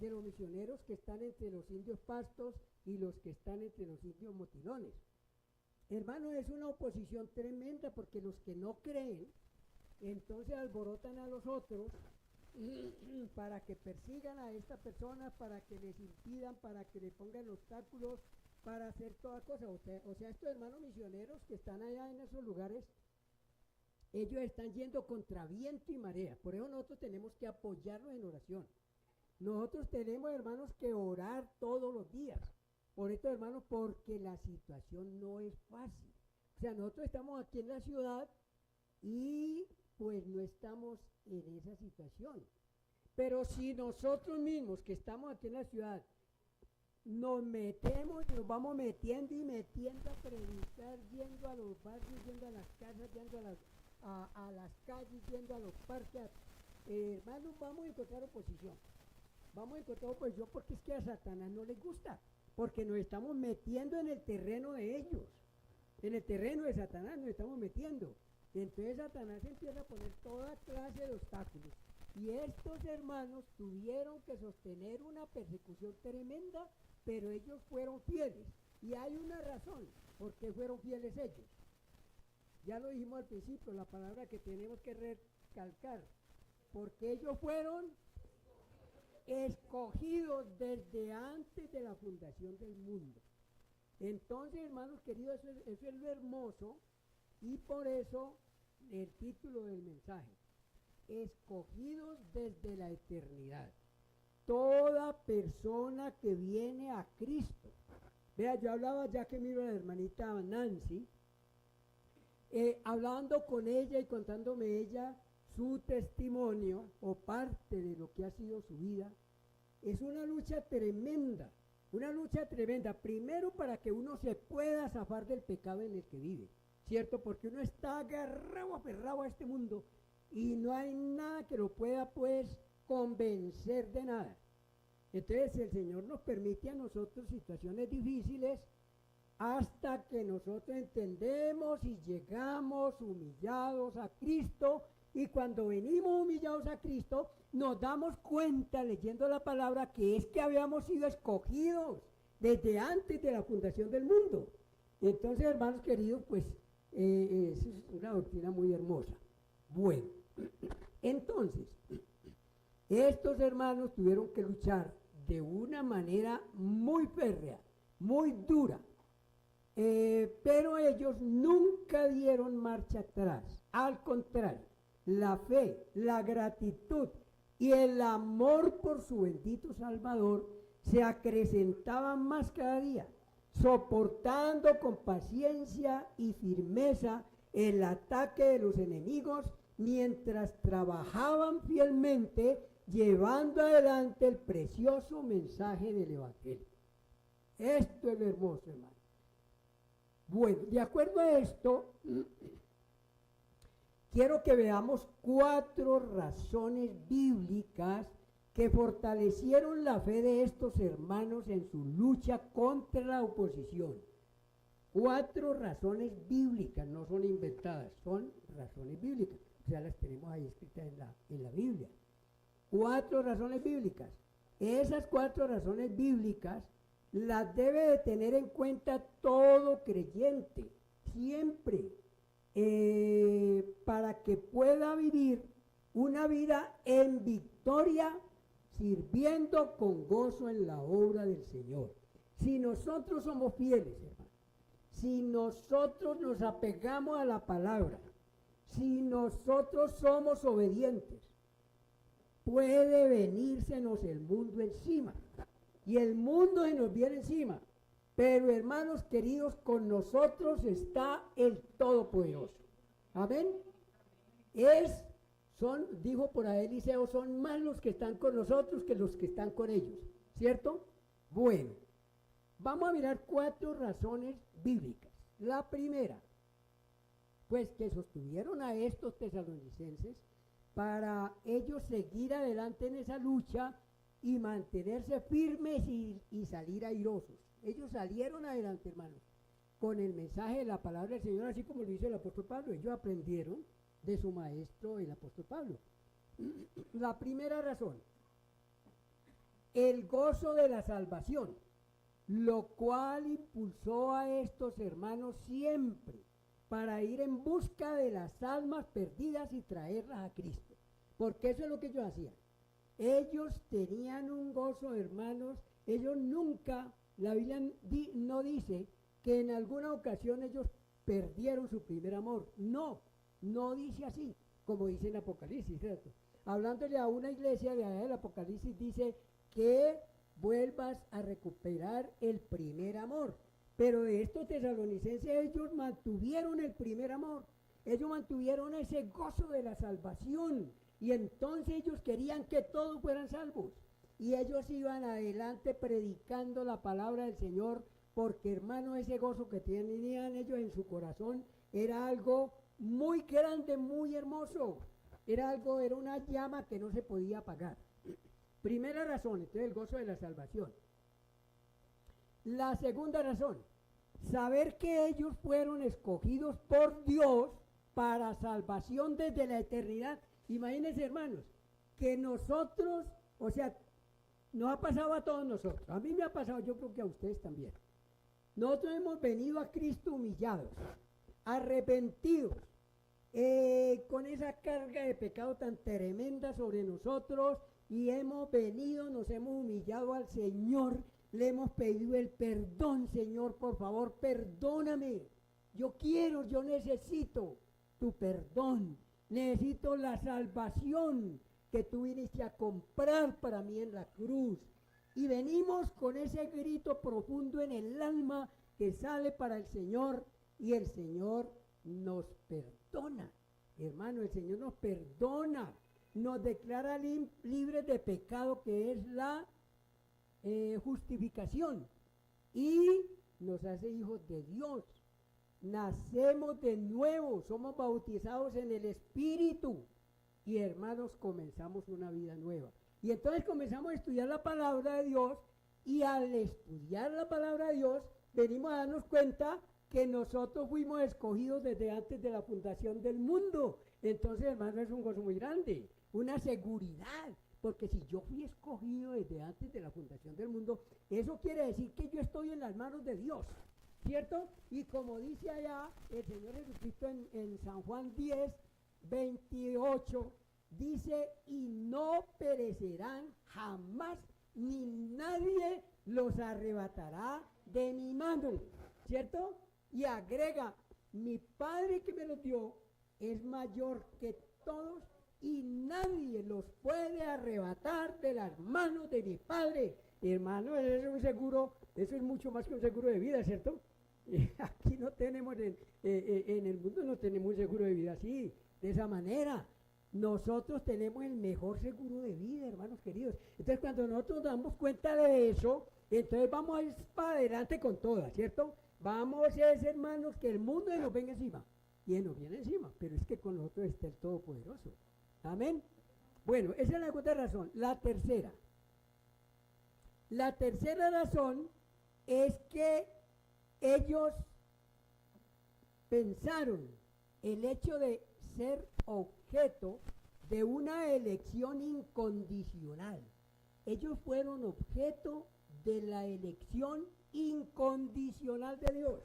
Speaker 4: los misioneros que están entre los indios pastos y los que están entre los indios motilones. Hermano, es una oposición tremenda porque los que no creen, entonces alborotan a los otros para que persigan a esta persona, para que les impidan, para que le pongan obstáculos, para hacer toda cosa. O sea, estos hermanos misioneros que están allá en esos lugares, ellos están yendo contra viento y marea. Por eso nosotros tenemos que apoyarlos en oración. Nosotros tenemos, hermanos, que orar todos los días por estos hermanos porque la situación no es fácil. O sea, nosotros estamos aquí en la ciudad y pues no estamos en esa situación. Pero si nosotros mismos que estamos aquí en la ciudad nos metemos, nos vamos metiendo y metiendo a predicar, yendo a los barrios, yendo a las casas, yendo a las calles, yendo a los parques, hermanos, vamos a encontrar oposición. Vamos a encontrar oposición porque es que a Satanás no le gusta, porque nos estamos metiendo en el terreno de ellos, en el terreno de Satanás nos estamos metiendo. Y entonces Satanás empieza a poner toda clase de obstáculos. Y estos hermanos tuvieron que sostener una persecución tremenda, pero ellos fueron fieles. Y hay una razón por qué fueron fieles ellos. Ya lo dijimos al principio, la palabra que tenemos que recalcar. Porque ellos fueron escogidos desde antes de la fundación del mundo. Entonces, hermanos queridos, eso es lo hermoso y por eso el título del mensaje, escogidos desde la eternidad. Toda persona que viene a Cristo. Vea, yo hablaba, ya que miro a la hermanita Nancy, hablando con ella y contándome ella su testimonio o parte de lo que ha sido su vida. Es una lucha tremenda, primero para que uno se pueda zafar del pecado en el que vive, ¿cierto? Porque uno está agarrado, aferrado a este mundo y no hay nada que lo pueda pues convencer de nada. Entonces el Señor nos permite a nosotros situaciones difíciles hasta que nosotros entendemos y llegamos humillados a Cristo. Y cuando venimos humillados a Cristo, nos damos cuenta, leyendo la palabra, que es que habíamos sido escogidos desde antes de la fundación del mundo. Entonces, hermanos queridos, pues Es una doctrina muy hermosa. Bueno, entonces, estos hermanos tuvieron que luchar de una manera muy férrea, muy dura, pero ellos nunca dieron marcha atrás. Al contrario, la fe, la gratitud y el amor por su bendito Salvador se acrecentaban más cada día, soportando con paciencia y firmeza el ataque de los enemigos mientras trabajaban fielmente llevando adelante el precioso mensaje del Evangelio. Esto es hermoso, hermano. Bueno, de acuerdo a esto, quiero que veamos 4 razones bíblicas que fortalecieron la fe de estos hermanos en su lucha contra la oposición. 4 razones bíblicas, no son inventadas, son razones bíblicas. O sea, las tenemos ahí escritas en la Biblia. 4 razones bíblicas. Esas 4 razones bíblicas las debe de tener en cuenta todo creyente, siempre, para que pueda vivir una vida en victoria, sirviendo con gozo en la obra del Señor. Si nosotros somos fieles, hermano, si nosotros nos apegamos a la palabra, si nosotros somos obedientes, puede venírsenos el mundo encima. Y el mundo se nos viene encima. Pero hermanos queridos, con nosotros está el Todopoderoso. Amén. Dijo por ahí Eliseo, son más los que están con nosotros que los que están con ellos. ¿Cierto? Bueno, vamos a mirar 4 razones bíblicas. La primera, pues que sostuvieron a estos tesalonicenses para ellos seguir adelante en esa lucha y mantenerse firmes y salir airosos. Ellos salieron adelante, hermanos, con el mensaje de la palabra del Señor, así como lo hizo el apóstol Pablo. Ellos aprendieron de su maestro, el apóstol Pablo. La primera razón, el gozo de la salvación, lo cual impulsó a estos hermanos siempre para ir en busca de las almas perdidas y traerlas a Cristo. Porque eso es lo que ellos hacían. Ellos tenían un gozo, hermanos. Ellos nunca, la Biblia no dice que en alguna ocasión ellos perdieron su primer amor. No, no dice así, como dice en Apocalipsis, ¿cierto? Hablándole a una iglesia de allá del Apocalipsis, dice que vuelvas a recuperar el primer amor. Pero de estos tesalonicenses, ellos mantuvieron el primer amor. Ellos mantuvieron ese gozo de la salvación. Y entonces ellos querían que todos fueran salvos. Y ellos iban adelante predicando la palabra del Señor, porque hermano, ese gozo que tenían ellos en su corazón era algo muy grande, muy hermoso. Era una llama que no se podía apagar. Primera razón, entonces el gozo de la salvación. La segunda razón, saber que ellos fueron escogidos por Dios para salvación desde la eternidad. Imagínense, hermanos, que nosotros, o sea, nos ha pasado a todos nosotros. A mí me ha pasado, yo creo que a ustedes también. Nosotros hemos venido a Cristo humillados, arrepentidos, con esa carga de pecado tan tremenda sobre nosotros, y hemos venido, nos hemos humillado al Señor, le hemos pedido el perdón. Señor, por favor, perdóname. Yo necesito tu perdón. Necesito la salvación que tú viniste a comprar para mí en la cruz. Y venimos con ese grito profundo en el alma que sale para el Señor, y el Señor nos perdona. Hermano, el Señor nos perdona, nos declara libres de pecado, que es la justificación, y nos hace hijos de Dios. Nacemos de nuevo, somos bautizados en el Espíritu, y hermanos, comenzamos una vida nueva. Y entonces comenzamos a estudiar la palabra de Dios, y al estudiar la palabra de Dios venimos a darnos cuenta que nosotros fuimos escogidos desde antes de la fundación del mundo. Entonces, hermano, es un gozo muy grande, una seguridad, porque si yo fui escogido desde antes de la fundación del mundo, eso quiere decir que yo estoy en las manos de Dios. ¿cierto? Y como dice allá el Señor Jesucristo en San Juan 10, 28, dice, y no perecerán jamás, ni nadie los arrebatará de mi mano, ¿cierto? Y agrega, mi Padre que me los dio es mayor que todos y nadie los puede arrebatar de las manos de mi Padre. Hermano, eso es un seguro, eso es mucho más que un seguro de vida, ¿cierto? Aquí no tenemos, en el mundo no tenemos un seguro de vida así, de esa manera. Nosotros tenemos el mejor seguro de vida, hermanos queridos. Entonces, cuando nosotros nos damos cuenta de eso, entonces vamos a ir para adelante con todas, ¿cierto? Vamos a ser, hermanos, que el mundo nos venga encima. Y Él nos viene encima, pero es que con nosotros está el Todopoderoso. Amén. Bueno, esa es la segunda razón. La tercera razón es que ellos pensaron el hecho de ser objeto de una elección incondicional. Ellos fueron objeto de la elección incondicional de Dios.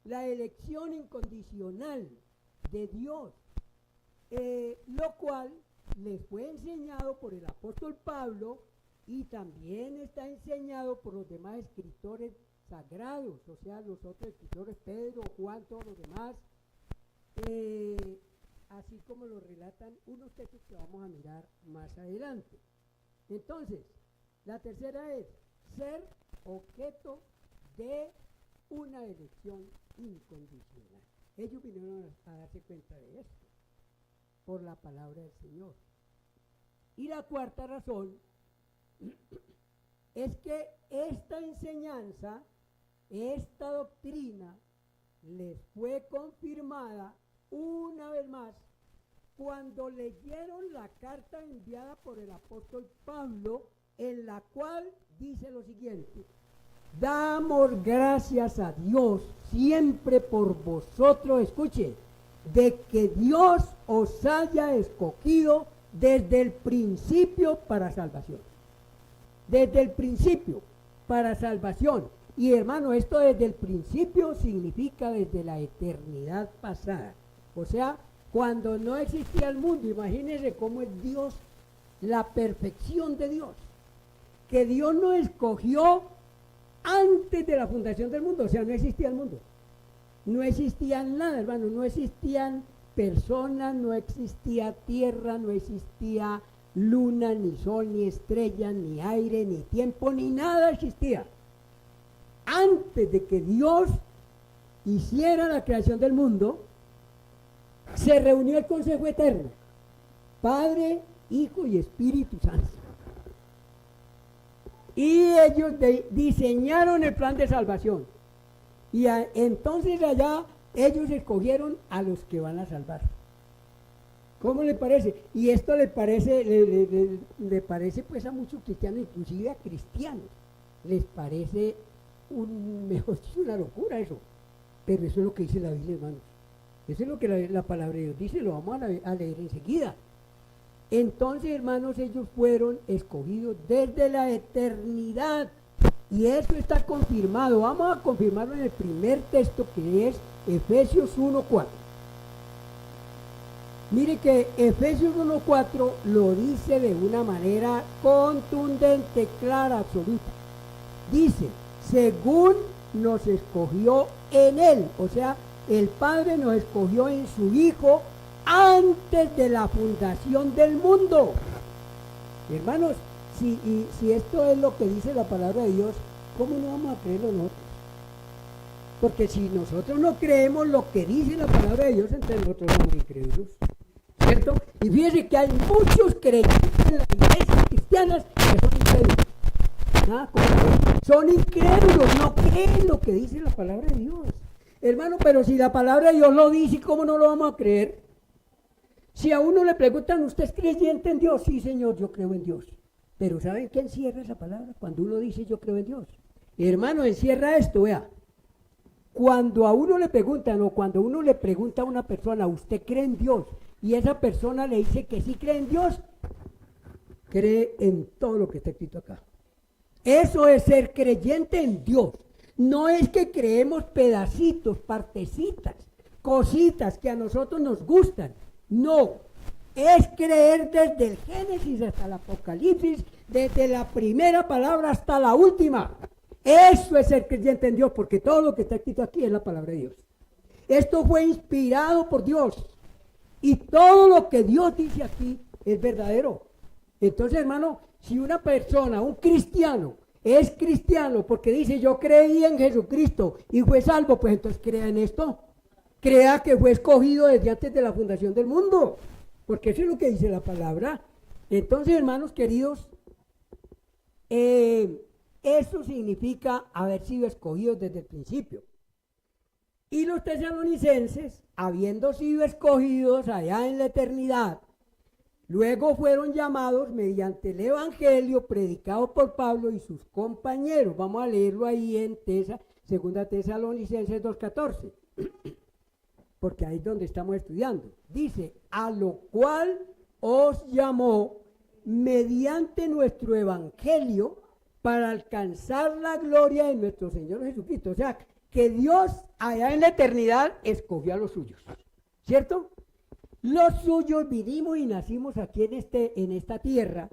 Speaker 4: La elección incondicional de Dios, lo cual les fue enseñado por el apóstol Pablo y también está enseñado por los demás escritores sagrados, o sea, los otros escritores, Pedro, Juan, todos los demás, así como lo relatan unos textos que vamos a mirar más adelante. Entonces, la tercera es ser objeto de una elección incondicional. Ellos vinieron a darse cuenta de esto por la palabra del Señor. Y la cuarta razón es que esta enseñanza, esta doctrina, les fue confirmada una vez más cuando leyeron la carta enviada por el apóstol Pablo, en la cual dice lo siguiente: damos gracias a Dios siempre por vosotros, escuche, de que Dios os haya escogido desde el principio para salvación. Desde el principio para salvación. Y hermano, esto desde el principio significa desde la eternidad pasada. O sea, cuando no existía el mundo, imagínense cómo es Dios, la perfección de Dios. Que Dios nos escogió antes de la fundación del mundo, o sea, no existía el mundo. No existía nada, hermano, no existían personas, no existía tierra, no existía luna, ni sol, ni estrella, ni aire, ni tiempo, ni nada existía. Antes de que Dios hiciera la creación del mundo, se reunió el Consejo Eterno, Padre, Hijo y Espíritu Santo. Y ellos diseñaron el plan de salvación. Y entonces allá ellos escogieron a los que van a salvar. ¿Cómo le parece? Y esto le parece pues a muchos cristianos, inclusive a cristianos, les parece una locura eso. Pero eso es lo que dice la Biblia, hermanos. Eso es lo que la palabra de Dios dice, lo vamos a leer enseguida. Entonces, hermanos, ellos fueron escogidos desde la eternidad. Y eso está confirmado. Vamos a confirmarlo en el primer texto, que es Efesios 1:4. Mire que Efesios 1:4 lo dice de una manera contundente, clara, absoluta. Dice, según nos escogió en Él, o sea, el Padre nos escogió en su Hijo antes de la fundación del mundo. Hermanos, si esto es lo que dice la palabra de Dios, ¿cómo no vamos a creerlo nosotros? Porque si nosotros no creemos lo que dice la palabra de Dios, entonces nosotros somos incrédulos, ¿cierto? Y fíjense que hay muchos creyentes en las iglesias cristianas que son incrédulos. ¿Ah? Son incrédulos, no creen lo que dice la palabra de Dios. Hermano, pero si la palabra de Dios lo dice, ¿cómo no lo vamos a creer? Si a uno le preguntan, ¿usted es creyente en Dios? Sí, Señor, yo creo en Dios. Pero ¿saben qué encierra esa palabra? Cuando uno dice yo creo en Dios. Hermano, encierra esto, vea. Cuando a uno le preguntan, o cuando uno le pregunta a una persona, ¿usted cree en Dios? Y esa persona le dice que sí cree en Dios, cree en todo lo que está escrito acá. Eso es ser creyente en Dios. no es que creemos pedacitos, partecitas, cositas que a nosotros nos gustan. No, es creer desde el Génesis hasta el Apocalipsis, desde la primera palabra hasta la última. Eso es ser creyente en Dios, porque todo lo que está escrito aquí es la palabra de Dios. Esto fue inspirado por Dios. Y todo lo que Dios dice aquí es verdadero. Entonces, hermano, si una persona, un cristiano, es cristiano porque dice yo creí en Jesucristo y fue salvo, pues entonces crea en esto. Crea que fue escogido desde antes de la fundación del mundo. Porque eso es lo que dice la palabra. Entonces, hermanos queridos, eso significa haber sido escogidos desde el principio. Y los tesalonicenses, habiendo sido escogidos allá en la eternidad, luego fueron llamados mediante el evangelio predicado por Pablo y sus compañeros. Vamos a leerlo ahí en Segunda Tesalonicenses 2:14, porque ahí es donde estamos estudiando. Dice, a lo cual os llamó mediante nuestro evangelio para alcanzar la gloria de nuestro Señor Jesucristo. O sea, que Dios allá en la eternidad escogió a los suyos, ¿cierto? Los suyos vinimos y nacimos aquí en esta tierra.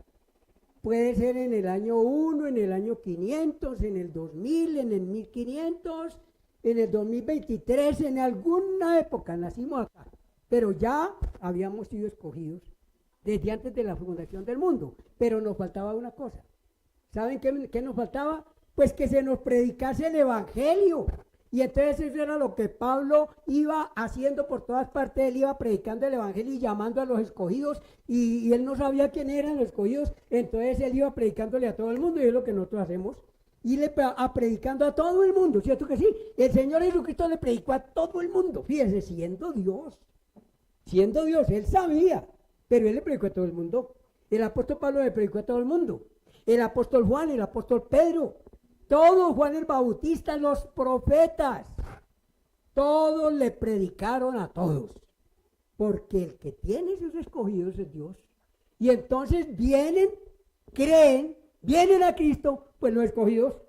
Speaker 4: Puede ser en el año 1, en el año 500, en el 2000, en el 1500, en el 2023, en alguna época nacimos acá. Pero ya habíamos sido escogidos desde antes de la fundación del mundo. Pero nos faltaba una cosa. ¿Saben qué nos faltaba? Pues que se nos predicase el evangelio. Y entonces eso era lo que Pablo iba haciendo por todas partes. Él iba predicando el evangelio y llamando a los escogidos, y él no sabía quién eran los escogidos, entonces él iba predicándole a todo el mundo, y es lo que nosotros hacemos, y predicando a todo el mundo, ¿cierto que sí? El Señor Jesucristo le predicó a todo el mundo, fíjese, siendo Dios, él sabía, pero él le predicó a todo el mundo. El apóstol Pablo le predicó a todo el mundo, el apóstol Juan, el apóstol Pedro, todos, Juan el Bautista, los profetas, todos le predicaron a todos, porque el que tiene sus escogidos es Dios. Y entonces vienen, creen, vienen a Cristo, pues los escogidos,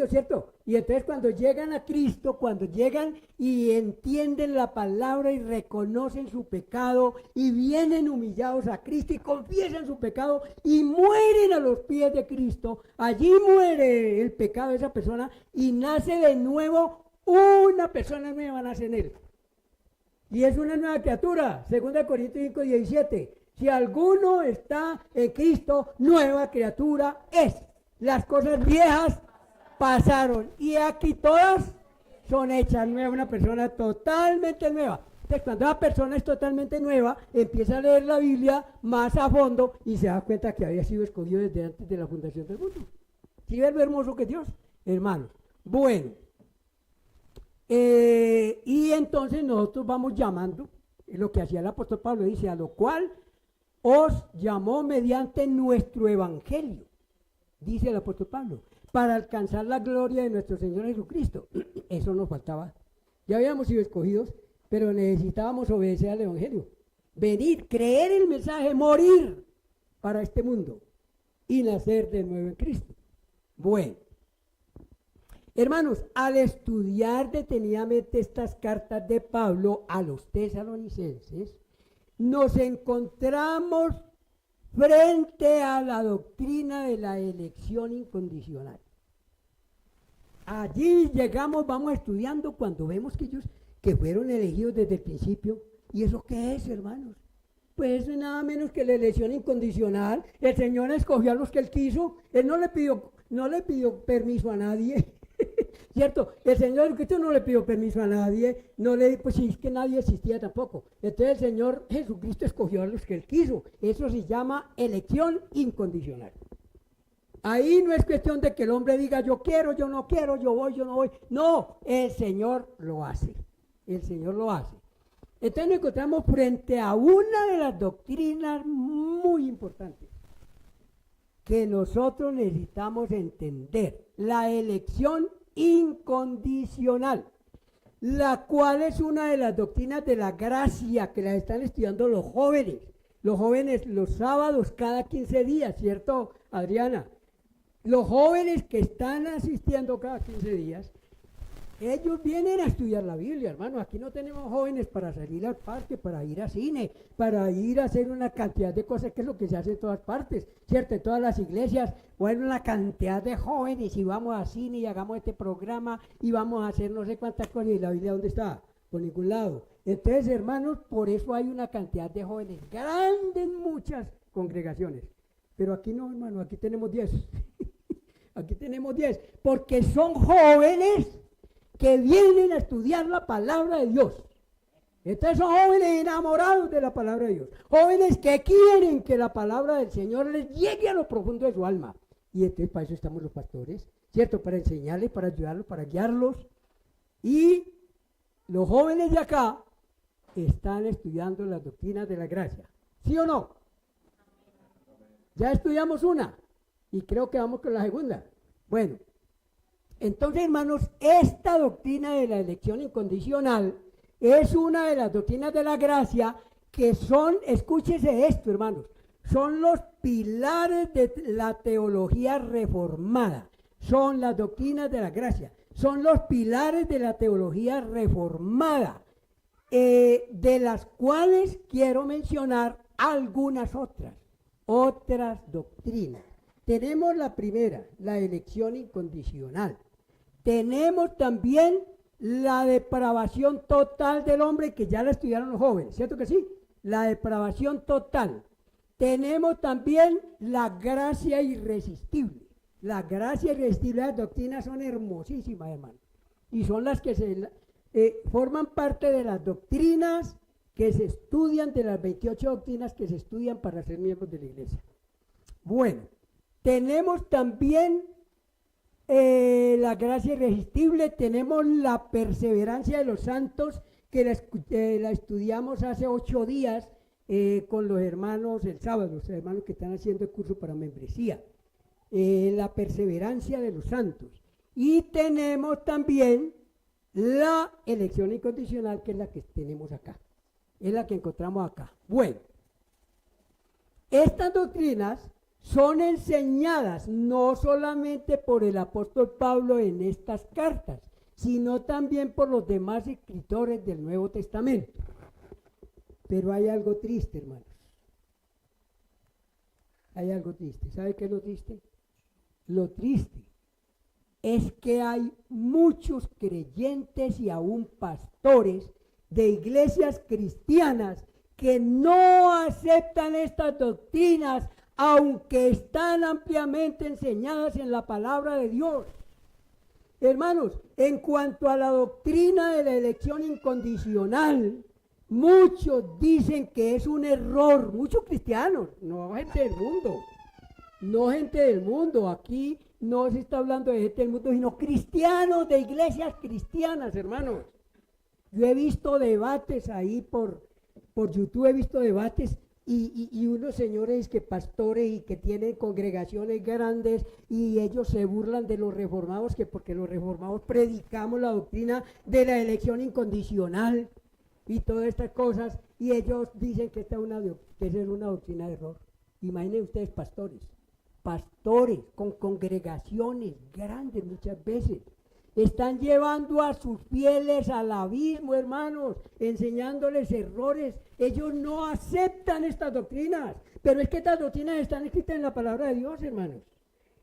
Speaker 4: ¿cierto? Y entonces cuando llegan a Cristo, cuando llegan y entienden la palabra y reconocen su pecado y vienen humillados a Cristo y confiesan su pecado y mueren a los pies de Cristo, allí muere el pecado de esa persona y nace de nuevo, una persona nueva nace en él. Y es una nueva criatura, 2 Corintios 5:17. Si alguno está en Cristo, nueva criatura es. Las cosas viejas pasaron y aquí todas son hechas nuevas, una persona totalmente nueva. Entonces, cuando la persona es totalmente nueva, empieza a leer la Biblia más a fondo y se da cuenta que había sido escogido desde antes de la fundación del mundo. ¿Sí ven lo hermoso que es Dios, hermanos? Bueno, y entonces nosotros vamos llamando, lo que hacía el apóstol Pablo, dice, a lo cual os llamó mediante nuestro evangelio, dice el apóstol Pablo, para alcanzar la gloria de nuestro Señor Jesucristo. Eso nos faltaba. Ya habíamos sido escogidos, pero necesitábamos obedecer al evangelio. Venir, creer el mensaje, morir para este mundo y nacer de nuevo en Cristo. Bueno, hermanos, al estudiar detenidamente estas cartas de Pablo a los tesalonicenses, nos encontramos frente a la doctrina de la elección incondicional. Allí llegamos, vamos estudiando cuando vemos que ellos que fueron elegidos desde el principio. ¿Y eso qué es, hermanos? Pues eso es nada menos que la elección incondicional. El Señor escogió a los que Él quiso. Él no le pidió permiso a nadie. ¿Cierto? El Señor Jesucristo no le pidió permiso a nadie, pues si es que nadie existía tampoco. Entonces el Señor Jesucristo escogió a los que Él quiso. Eso se llama elección incondicional. Ahí no es cuestión de que el hombre diga yo quiero, yo no quiero, yo voy, yo no voy. No, el Señor lo hace. El Señor lo hace. Entonces nos encontramos frente a una de las doctrinas muy importantes que nosotros necesitamos entender, la elección incondicional, la cual es una de las doctrinas de la gracia que las están estudiando los jóvenes los sábados cada 15 días, ¿cierto, Adriana? los jóvenes que están asistiendo cada 15 días, ellos vienen a estudiar la Biblia, hermano. Aquí no tenemos jóvenes para salir al parque, para ir al cine, para ir a hacer una cantidad de cosas que es lo que se hace en todas partes, ¿cierto? En todas las iglesias, bueno, una cantidad de jóvenes y vamos al cine y hagamos este programa y vamos a hacer no sé cuántas cosas. ¿Y la Biblia dónde está? Por ningún lado. Entonces, hermanos, por eso hay una cantidad de jóvenes grandes, muchas congregaciones. Pero aquí no, hermano, aquí tenemos 10. Aquí tenemos 10, porque son jóvenes que vienen a estudiar la palabra de Dios. Entonces son jóvenes enamorados de la palabra de Dios, jóvenes que quieren que la palabra del Señor les llegue a lo profundo de su alma. Y entonces para eso estamos los pastores, ¿cierto? Para enseñarles, para ayudarlos, para guiarlos. Y los jóvenes de acá están estudiando las doctrinas de la gracia, ¿sí o no? Ya estudiamos una y creo que vamos con la segunda. Bueno, entonces, hermanos, esta doctrina de la elección incondicional es una de las doctrinas de la gracia que son, escúchese esto, hermanos, son los pilares de la teología reformada. Son las doctrinas de la gracia, son los pilares de la teología reformada, de las cuales quiero mencionar algunas otras doctrinas. Tenemos la primera, la elección incondicional. Tenemos también la depravación total del hombre, que ya la estudiaron los jóvenes, ¿cierto que sí? La depravación total. Tenemos también la gracia irresistible. La gracia irresistible, las doctrinas son hermosísimas, hermano. Y son las que forman parte de las doctrinas que se estudian, de las 28 doctrinas que se estudian para ser miembros de la iglesia. Bueno, tenemos también la gracia irresistible, tenemos la perseverancia de los santos, que la estudiamos hace 8 días con los hermanos el sábado, los hermanos que están haciendo el curso para membresía. La perseverancia de los santos. Y tenemos también la elección incondicional, que es la que tenemos acá, es la que encontramos acá. Bueno, estas doctrinas son enseñadas no solamente por el apóstol Pablo en estas cartas, sino también por los demás escritores del Nuevo Testamento. Pero hay algo triste, hermanos. Hay algo triste. ¿Sabe qué es lo triste? Lo triste es que hay muchos creyentes y aún pastores de iglesias cristianas que no aceptan estas doctrinas, aunque están ampliamente enseñadas en la palabra de Dios. Hermanos, en cuanto a la doctrina de la elección incondicional, muchos dicen que es un error, muchos cristianos, no gente del mundo, no gente del mundo, aquí no se está hablando de gente del mundo, sino cristianos de iglesias cristianas, hermanos. Yo he visto debates ahí por YouTube, he visto debates y unos señores que pastores y que tienen congregaciones grandes y ellos se burlan de los reformados, que porque los reformados predicamos la doctrina de la elección incondicional y todas estas cosas, y ellos dicen que esta es una doctrina de error. Imaginen ustedes pastores con congregaciones grandes muchas veces, están llevando a sus fieles al abismo, hermanos, enseñándoles errores. Ellos no aceptan estas doctrinas, pero es que estas doctrinas están escritas en la palabra de Dios, hermanos.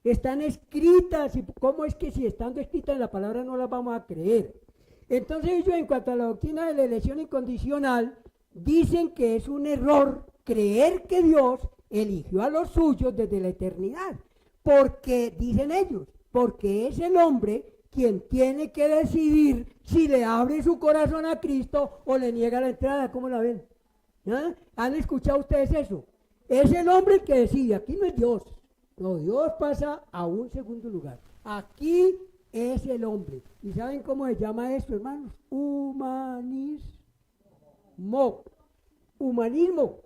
Speaker 4: Están escritas, y ¿cómo es que si estando escritas en la palabra no las vamos a creer? Entonces ellos, en cuanto a la doctrina de la elección incondicional, dicen que es un error creer que Dios eligió a los suyos desde la eternidad, porque, dicen ellos, porque es el hombre quien tiene que decidir si le abre su corazón a Cristo o le niega la entrada. ¿Cómo la ven? ¿Ah? ¿Han escuchado ustedes eso? Es el hombre el que decide, aquí no es Dios. No, Dios pasa a un segundo lugar. Aquí es el hombre. ¿Y saben cómo se llama esto, hermanos? Humanismo. Humanismo.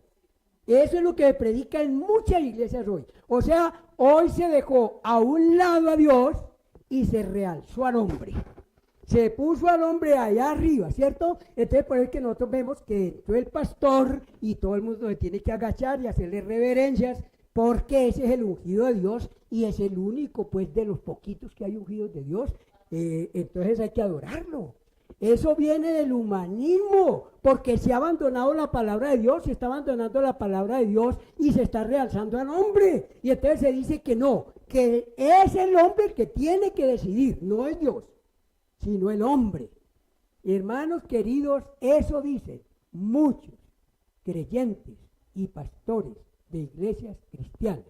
Speaker 4: Eso es lo que se predica en muchas iglesias hoy. O sea, hoy se dejó a un lado a Dios y se realzó al hombre. Se puso al hombre allá arriba, ¿cierto? Entonces por eso es que nosotros vemos que todo el pastor y todo el mundo se tiene que agachar y hacerle reverencias, porque ese es el ungido de Dios y es el único, pues, de los poquitos que hay ungidos de Dios. Entonces hay que adorarlo. Eso viene del humanismo, porque se ha abandonado la palabra de Dios, se está abandonando la palabra de Dios y se está realzando al hombre. Y entonces se dice que no, que es el hombre el que tiene que decidir, no es Dios, sino el hombre. Hermanos queridos, eso dicen muchos creyentes y pastores de iglesias cristianas.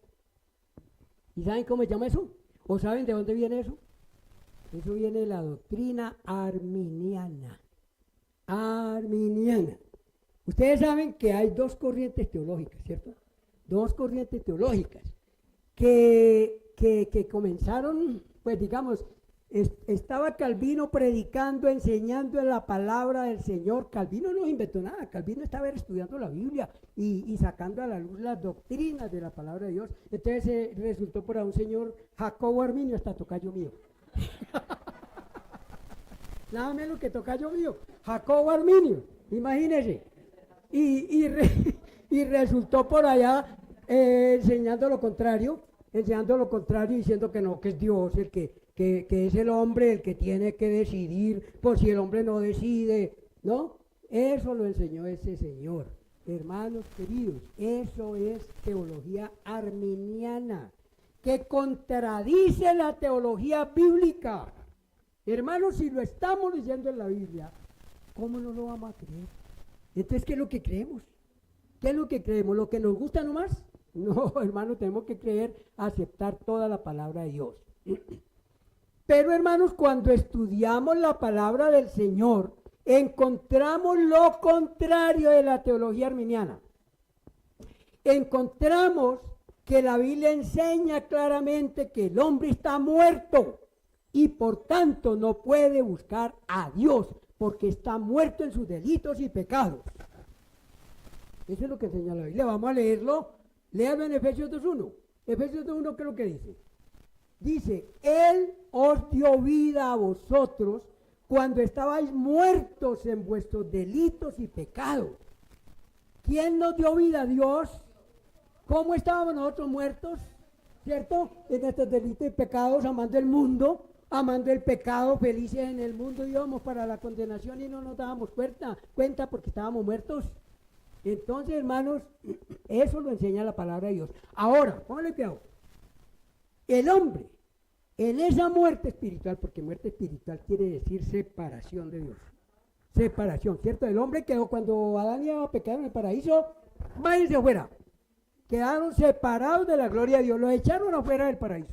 Speaker 4: ¿Y saben cómo se llama eso? ¿O saben de dónde viene eso? Eso viene de la doctrina arminiana. Arminiana. Ustedes saben que hay dos corrientes teológicas, ¿cierto? Dos corrientes teológicas que comenzaron, pues digamos, estaba Calvino predicando, enseñando en la palabra del Señor. Calvino no inventó nada, Calvino estaba estudiando la Biblia y sacando a la luz las doctrinas de la palabra de Dios. Entonces resultó por ahí un señor Jacobo Arminio, hasta tocayo mío. Nada menos que tocayo mío, Jacobo Arminio, imagínense. Y resultó por allá enseñando lo contrario, diciendo que no, que es Dios el que es el hombre el que tiene que decidir, por si el hombre no decide, ¿no? Eso lo enseñó ese señor. Hermanos queridos, eso es teología arminiana, que contradice la teología bíblica. Hermanos, si lo estamos leyendo en la Biblia, ¿cómo no lo vamos a creer? Entonces, ¿qué es lo que creemos? ¿Qué es lo que creemos? ¿Lo que nos gusta nomás? No, hermanos, tenemos que creer, aceptar toda la palabra de Dios. Pero, hermanos, cuando estudiamos la palabra del Señor, encontramos lo contrario de la teología arminiana. Encontramos que la Biblia enseña claramente que el hombre está muerto y por tanto no puede buscar a Dios porque está muerto en sus delitos y pecados. Eso es lo que enseña la Biblia. Vamos a leerlo. Léalo en Efesios 2.1. Efesios 2.1, ¿qué es lo que dice? Dice, Él os dio vida a vosotros cuando estabais muertos en vuestros delitos y pecados. ¿Quién nos dio vida? Dios. ¿Cómo estábamos nosotros muertos? ¿Cierto? En nuestros delitos y pecados, amando el mundo, amando el pecado, felices en el mundo, íbamos para la condenación y no nos dábamos cuenta porque estábamos muertos. Entonces, hermanos, eso lo enseña la palabra de Dios. Ahora, póngale cuidado. El hombre, en esa muerte espiritual, porque muerte espiritual quiere decir separación de Dios. Separación, ¿cierto? El hombre quedó cuando Adán y Eva pecaron en el paraíso, váyanse afuera. Quedaron separados de la gloria de Dios, los echaron afuera del paraíso.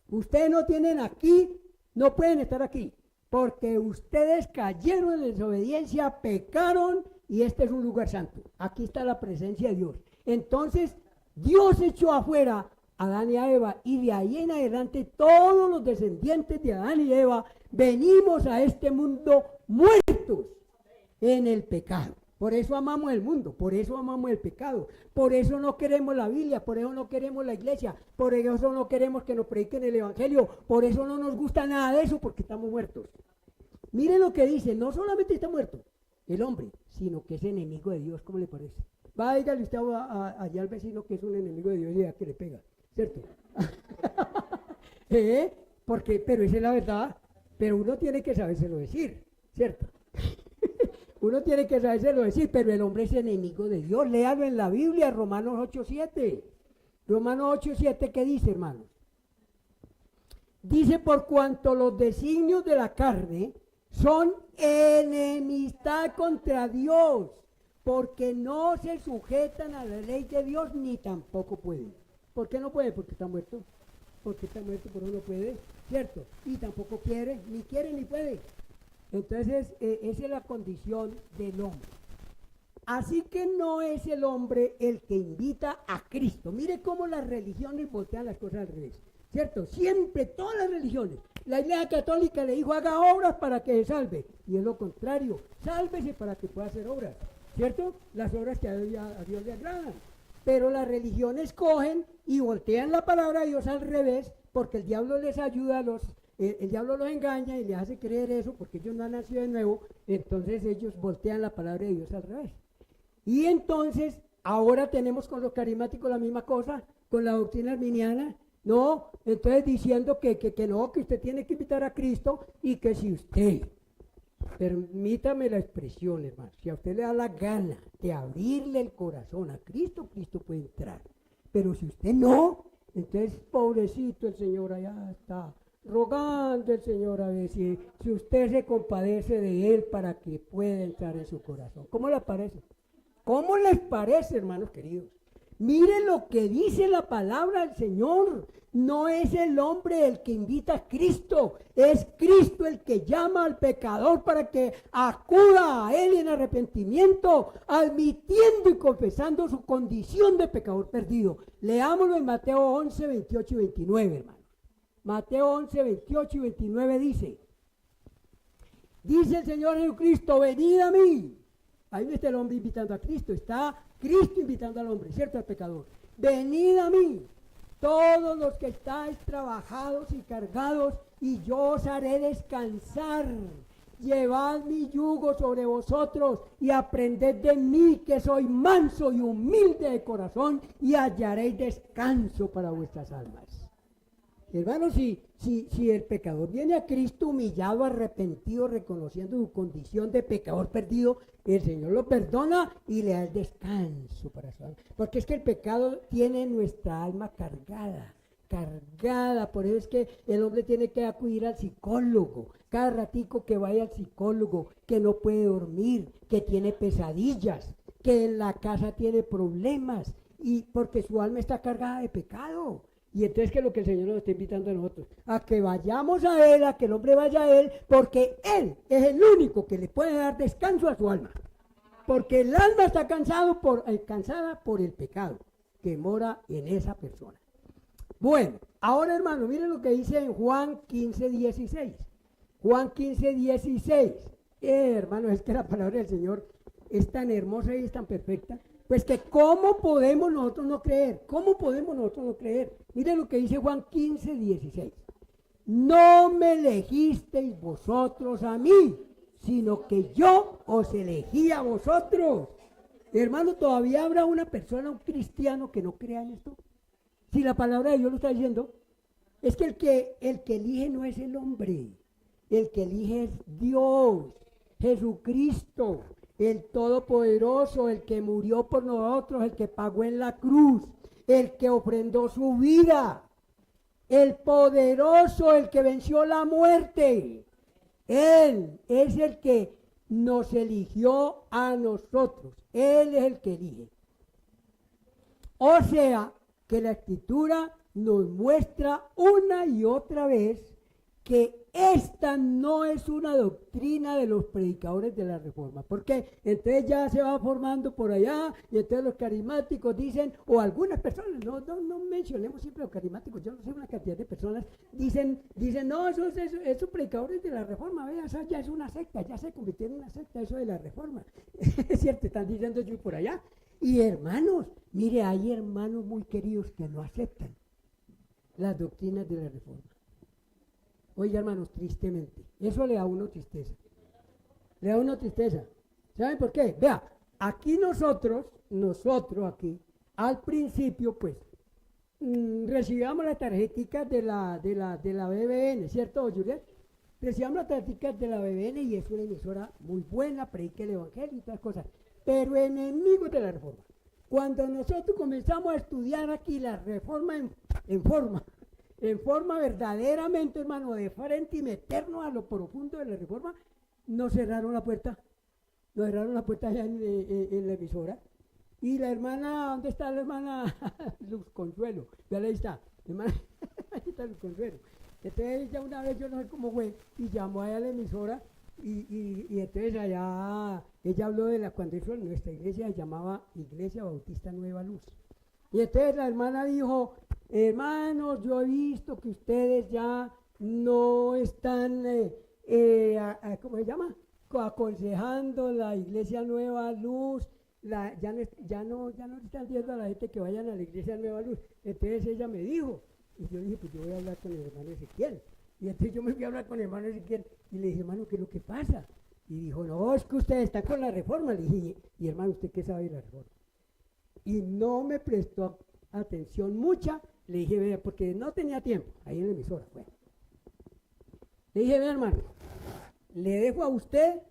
Speaker 4: Ustedes no tienen aquí, no pueden estar aquí, porque ustedes cayeron en desobediencia, pecaron y este es un lugar santo. Aquí está la presencia de Dios. Entonces, Dios echó afuera a Adán y a Eva y de ahí en adelante todos los descendientes de Adán y Eva venimos a este mundo muertos en el pecado. Por eso amamos el mundo, por eso amamos el pecado, por eso no queremos la Biblia, por eso no queremos la iglesia, por eso no queremos que nos prediquen el evangelio, por eso no nos gusta nada de eso, porque estamos muertos. Miren lo que dice, no solamente está muerto el hombre, sino que es enemigo de Dios, ¿cómo le parece? Va, dígale usted allá al vecino que es un enemigo de Dios y ya que le pega, ¿cierto? Pero esa es la verdad, pero uno tiene que sabérselo decir, ¿cierto? Uno tiene que sabérselo decir, pero el hombre es enemigo de Dios. Léalo en la Biblia, Romanos 8.7. Romanos 8.7, ¿qué dice, hermanos? Dice, por cuanto los designios de la carne son enemistad contra Dios, porque no se sujetan a la ley de Dios, ni tampoco pueden. ¿Por qué no puede? Porque está muerto. Porque está muerto, por eso no puede, ¿cierto? Y tampoco quiere ni puede. Entonces, esa es la condición del hombre. Así que no es el hombre el que invita a Cristo. Mire cómo las religiones voltean las cosas al revés, ¿cierto? Siempre, todas las religiones. La Iglesia Católica le dijo, haga obras para que se salve. Y es lo contrario, sálvese para que pueda hacer obras, ¿cierto? Las obras que a Dios le agradan. Pero las religiones cogen y voltean la palabra de Dios al revés, porque el diablo les ayuda el diablo los engaña y les hace creer eso porque ellos no han nacido de nuevo, entonces ellos voltean la palabra de Dios al revés. Y entonces Ahora tenemos con los carismáticos la misma cosa, con la doctrina arminiana. No, entonces diciendo que no, que usted tiene que invitar a Cristo y que si usted, permítame la expresión, hermano, si a usted le da la gana de abrirle el corazón a Cristo, Cristo puede entrar. Pero si usted no, entonces pobrecito el Señor allá está rogando el Señor a ver si usted se compadece de Él para que pueda entrar en su corazón. ¿Cómo les parece? ¿Cómo les parece, hermanos queridos? Miren lo que dice la palabra del Señor. No es el hombre el que invita a Cristo, es Cristo el que llama al pecador para que acuda a Él en arrepentimiento, admitiendo y confesando su condición de pecador perdido. Leámoslo en Mateo 11, 28 y 29, hermano. Mateo 11, 28 y 29 dice el Señor Jesucristo, venid a mí. Ahí no está el hombre invitando a Cristo, está Cristo invitando al hombre, ¿cierto? Al pecador. Venid a mí, todos los que estáis trabajados y cargados, y yo os haré descansar. Llevad mi yugo sobre vosotros y aprended de mí, que soy manso y humilde de corazón, y hallaréis descanso para vuestras almas. Hermanos, si el pecador viene a Cristo humillado, arrepentido, reconociendo su condición de pecador perdido, el Señor lo perdona y le da el descanso para su alma. Porque es que el pecado tiene nuestra alma cargada. Por eso es que el hombre tiene que acudir al psicólogo. Cada ratico que vaya al psicólogo, que no puede dormir, que tiene pesadillas, que en la casa tiene problemas, y porque su alma está cargada de pecado. Y entonces, ¿qué es lo que el Señor nos está invitando a nosotros? A que vayamos a Él, a que el hombre vaya a Él, porque Él es el único que le puede dar descanso a su alma. Porque el alma está cansada por el pecado que mora en esa persona. Bueno, ahora hermano, miren lo que dice en Juan 15, 16. Juan 15, 16. Hermano, es que la palabra del Señor es tan hermosa y es tan perfecta. Pues que ¿cómo podemos nosotros no creer? ¿Cómo podemos nosotros no creer? Miren lo que dice Juan 15, 16. No me elegisteis vosotros a mí, sino que yo os elegí a vosotros. Hermano, ¿todavía habrá una persona, un cristiano que no crea en esto? Si la palabra de Dios lo está diciendo, es que el que elige no es el hombre, el que elige es Dios, Jesucristo, el Todopoderoso, el que murió por nosotros, el que pagó en la cruz, el que ofrendó su vida, el poderoso, el que venció la muerte. Él es el que nos eligió a nosotros. Él es el que elige. O sea, que la Escritura nos muestra una y otra vez que esta no es una doctrina de los predicadores de la Reforma. Porque entonces ya se va formando por allá, y entonces los carismáticos dicen, o algunas personas, no mencionemos siempre los carismáticos, yo no sé, una cantidad de personas dicen no, esos predicadores de la Reforma, vea, eso ya es una secta, ya se convirtió en una secta eso de la Reforma. Es cierto, están diciendo yo por allá. Y hermanos, mire, hay hermanos muy queridos que no aceptan las doctrinas de la Reforma. Oiga, hermanos, tristemente, eso le da a uno tristeza. Le da a uno tristeza. ¿Saben por qué? Vea, aquí nosotros aquí, al principio, pues, recibíamos las tarjeticas de la BBN, ¿cierto, Juliet? Recibíamos las tarjeticas de la BBN y es una emisora muy buena, predica el evangelio y todas cosas, pero enemigos de la Reforma. Cuando nosotros comenzamos a estudiar aquí la Reforma en forma verdaderamente, hermano, de frente y meternos a lo profundo de la Reforma, nos cerraron la puerta. Nos cerraron la puerta allá en la emisora. Y la hermana, ¿dónde está la hermana Luz Consuelo? Vean, ahí está. Hermana, ahí está Luz Consuelo. Entonces ella una vez, yo no sé cómo fue, y llamó allá a la emisora, y entonces allá, ella habló de cuando hizo nuestra iglesia, se llamaba Iglesia Bautista Nueva Luz. Y entonces la hermana dijo, hermanos, yo he visto que ustedes ya no están, ¿cómo se llama? Aconsejando la Iglesia Nueva Luz, ya no están diciendo a la gente que vayan a la Iglesia Nueva Luz. Entonces ella me dijo, y yo dije, pues yo voy a hablar con el hermano Ezequiel. Y entonces yo me fui a hablar con el hermano Ezequiel y le dije, hermano, ¿qué es lo que pasa? Y dijo, no, es que usted está con la Reforma. Le dije, y hermano, ¿usted qué sabe de la Reforma? y no me prestó atención mucha. Le dije, vea, porque no tenía tiempo, ahí en la emisora. Bueno. Le dije, vea, hermano, le dejo a usted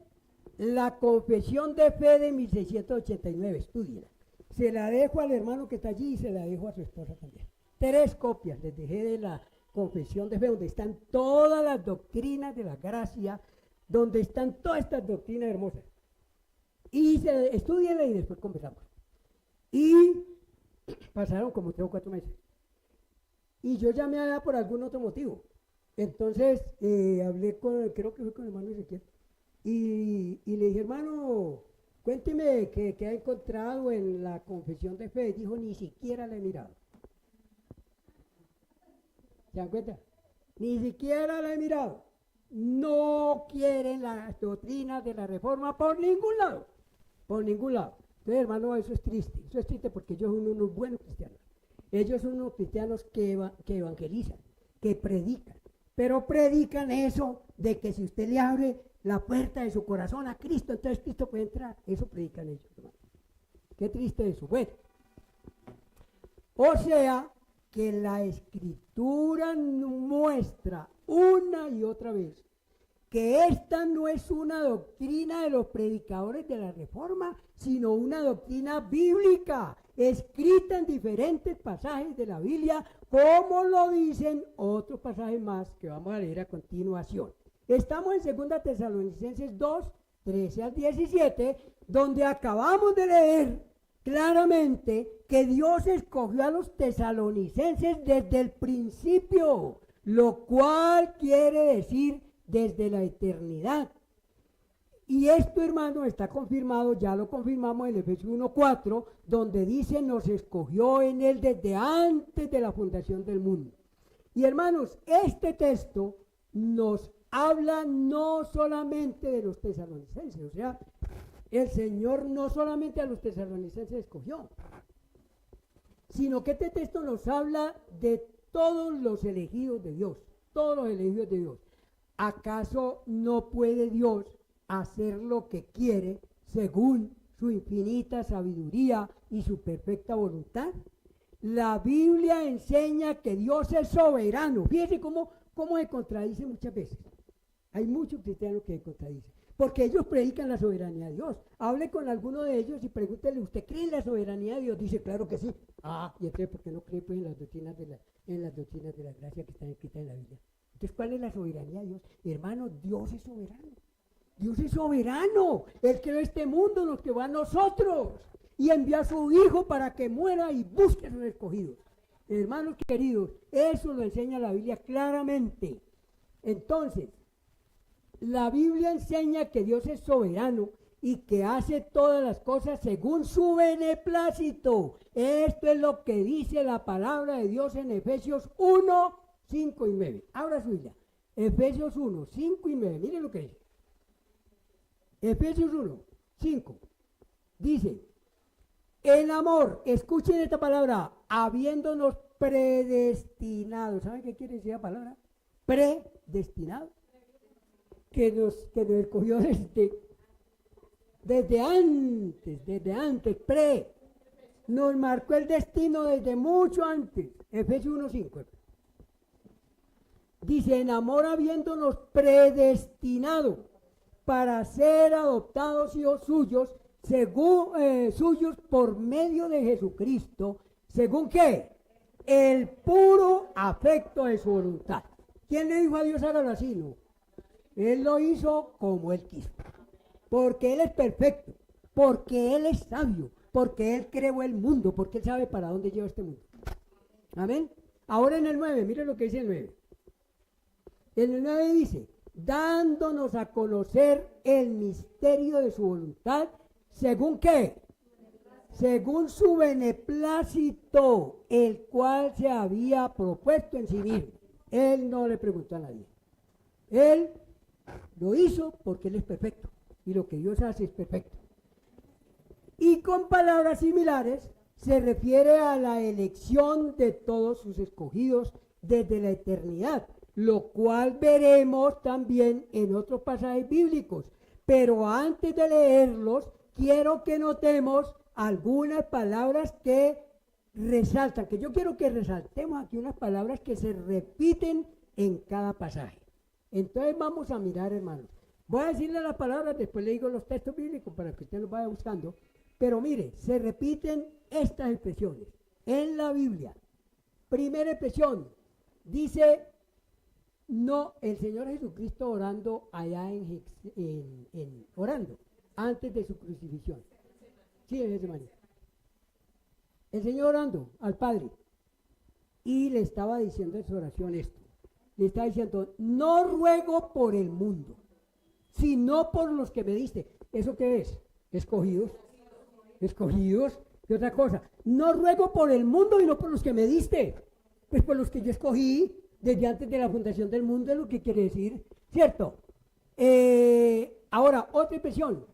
Speaker 4: la confesión de fe de 1689, estúdiela. Se la dejo al hermano que está allí y se la dejo a su esposa también. 3 copias les dejé de la confesión de fe, donde están todas las doctrinas de la gracia, donde están todas estas doctrinas hermosas. Y estudienla y después conversamos. Y pasaron como 3 o 4 meses. Y yo llamé allá por algún otro motivo. Entonces hablé creo que fue con el hermano Ezequiel. Y le dije, hermano, cuénteme qué ha encontrado en la confesión de fe. Dijo, ni siquiera la he mirado. ¿Se dan cuenta? Ni siquiera la he mirado. No quieren las doctrinas de la reforma por ningún lado. Por ningún lado. Entonces, hermano, eso es triste. Eso es triste porque ellos son unos buenos cristianos. Ellos son unos cristianos que evangelizan, que predican. Pero predican eso de que si usted le abre la puerta de su corazón a Cristo, entonces Cristo puede entrar. Eso predican ellos, hermano. Qué triste eso. Bueno. O sea, que la Escritura muestra una y otra vez que esta no es una doctrina de los predicadores de la Reforma, sino una doctrina bíblica, escrita en diferentes pasajes de la Biblia, como lo dicen otros pasajes más que vamos a leer a continuación. Estamos en 2 Tesalonicenses 2, 13 al 17, donde acabamos de leer claramente que Dios escogió a los tesalonicenses desde el principio, lo cual quiere decir desde la eternidad. Y esto, hermano, está confirmado, ya lo confirmamos en Efesios 1:4, donde dice, nos escogió en él desde antes de la fundación del mundo. Y hermanos, este texto nos habla no solamente de los tesalonicenses, o sea, el Señor no solamente a los tesalonicenses escogió, sino que este texto nos habla de todos los elegidos de Dios, todos los elegidos de Dios. ¿Acaso no puede Dios hacer lo que quiere según su infinita sabiduría y su perfecta voluntad? La Biblia enseña que Dios es soberano. Fíjese cómo se contradice muchas veces. Hay muchos cristianos que se contradicen, porque ellos predican la soberanía de Dios. Hable con alguno de ellos y pregúntele, ¿usted cree en la soberanía de Dios? Dice, claro que sí. Y entonces, ¿por qué no cree pues, en las doctrinas de la gracia que están escritas en la Biblia? Entonces, ¿cuál es la soberanía de Dios? Hermano, Dios es soberano. Dios es soberano. Él creó este mundo, nos creó a nosotros. Y envió a su Hijo para que muera y busque a sus escogidos. Hermanos queridos, eso lo enseña la Biblia claramente. Entonces, la Biblia enseña que Dios es soberano y que hace todas las cosas según su beneplácito. Esto es lo que dice la palabra de Dios en Efesios 1, 5 y 9. Abra su Biblia. Efesios 1, 5 y 9. Miren lo que dice. Efesios 1, 5. Dice, el amor, escuchen esta palabra, habiéndonos predestinado. ¿Saben qué quiere decir la palabra? Predestinado. Que nos escogió desde antes, nos marcó el destino desde mucho antes. Efesios 1:5. Dice, en amor habiéndonos predestinado para ser adoptados hijos suyos, según suyos por medio de Jesucristo, ¿según qué? El puro afecto de su voluntad. ¿Quién le dijo a Dios hágalo así? No. Él lo hizo como Él quiso, porque Él es perfecto, porque Él es sabio, porque Él creó el mundo, porque Él sabe para dónde lleva este mundo. Amén. Ahora en el 9, miren lo que dice el 9. En el 9 dice, dándonos a conocer el misterio de su voluntad, ¿según qué? Según su beneplácito, el cual se había propuesto en sí mismo. Él no le preguntó a nadie. Él lo hizo porque Él es perfecto. Y lo que Dios hace es perfecto. Y con palabras similares se refiere a la elección de todos sus escogidos desde la eternidad, lo cual veremos también en otros pasajes bíblicos. Pero antes de leerlos, quiero que notemos algunas palabras que resaltan, que yo quiero que resaltemos aquí unas palabras que se repiten en cada pasaje. Entonces vamos a mirar, hermanos. Voy a decirle las palabras, después le digo los textos bíblicos para que usted los vaya buscando. Pero mire, se repiten estas expresiones en la Biblia. Primera expresión, dice, no, el Señor Jesucristo orando allá orando, antes de su crucifixión. Sí, en Getsemaní. El Señor orando al Padre y le estaba diciendo en su oración esto. Le está diciendo, no ruego por el mundo, sino por los que me diste. ¿Eso qué es? Escogidos. Escogidos. ¿Qué otra cosa? No ruego por el mundo y no por los que me diste. Pues por los que yo escogí desde antes de la fundación del mundo, es lo que quiere decir. ¿Cierto? Ahora, otra expresión.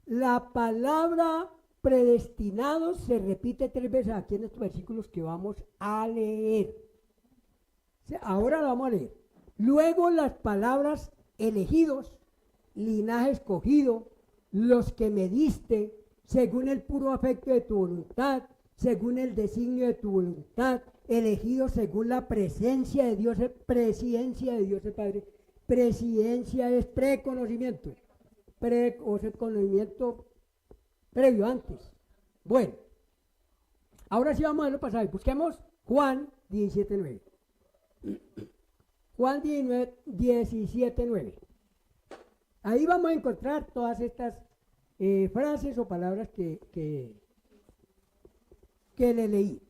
Speaker 4: La palabra predestinados se repite 3 veces aquí en estos versículos que vamos a leer. Ahora la vamos a leer. Luego las palabras elegidos, linaje escogido, los que me diste, según el puro afecto de tu voluntad, según el designio de tu voluntad, elegidos según la presencia de Dios, presencia de Dios el Padre. Presidencia es preconocimiento, o sea, conocimiento previo antes. Bueno, ahora sí vamos a ver los pasajes. Busquemos Juan 17:9. Juan 17:9. Ahí vamos a encontrar todas estas frases o palabras que le leí.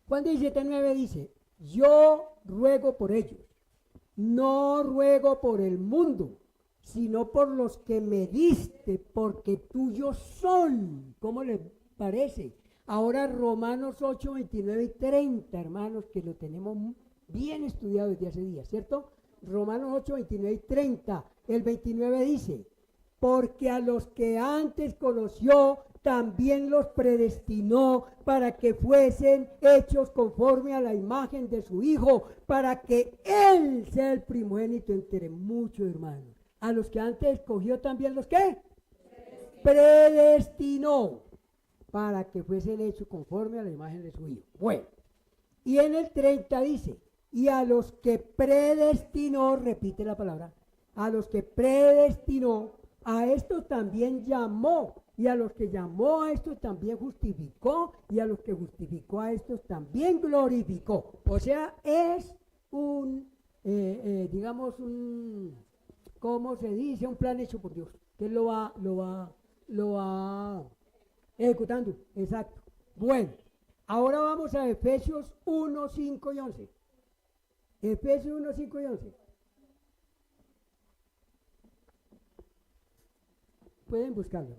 Speaker 4: Juan 17:9 dice, yo ruego por ellos, no ruego por el mundo, sino por los que me diste, porque tuyos son. ¿Cómo les parece? Ahora Romanos 8, 29 y 30, hermanos, que lo tenemos bien estudiado desde hace días, ¿cierto? Romanos 8, 29 y 30. El 29 dice, porque a los que antes conoció, también los predestinó para que fuesen hechos conforme a la imagen de su Hijo, para que Él sea el primogénito entre muchos hermanos. A los que antes escogió también los que predestinó para que fuesen hechos conforme a la imagen de su Hijo. Bueno, y en el 30 dice, y a los que predestinó, repite la palabra, a los que predestinó, a estos también llamó, y a los que llamó a estos también justificó, y a los que justificó a estos también glorificó. O sea, es digamos, ¿cómo se dice? Un plan hecho por Dios, que Él lo va ejecutando. Exacto. Bueno, ahora vamos a Efesios 1, 5 y 11. Efesios 1, 5 y 11. Pueden buscarlo.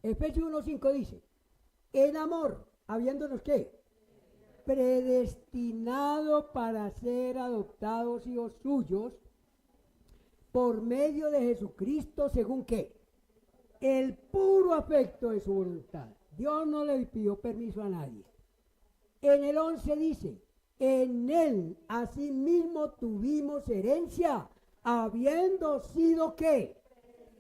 Speaker 4: Efesios 1:5 dice, en amor, habiéndonos ¿qué? Predestinado para ser adoptados hijos suyos por medio de Jesucristo, según ¿qué? El puro afecto de su voluntad. Dios no le pidió permiso a nadie. En el 11 dice, en Él asimismo tuvimos herencia, habiendo sido ¿qué?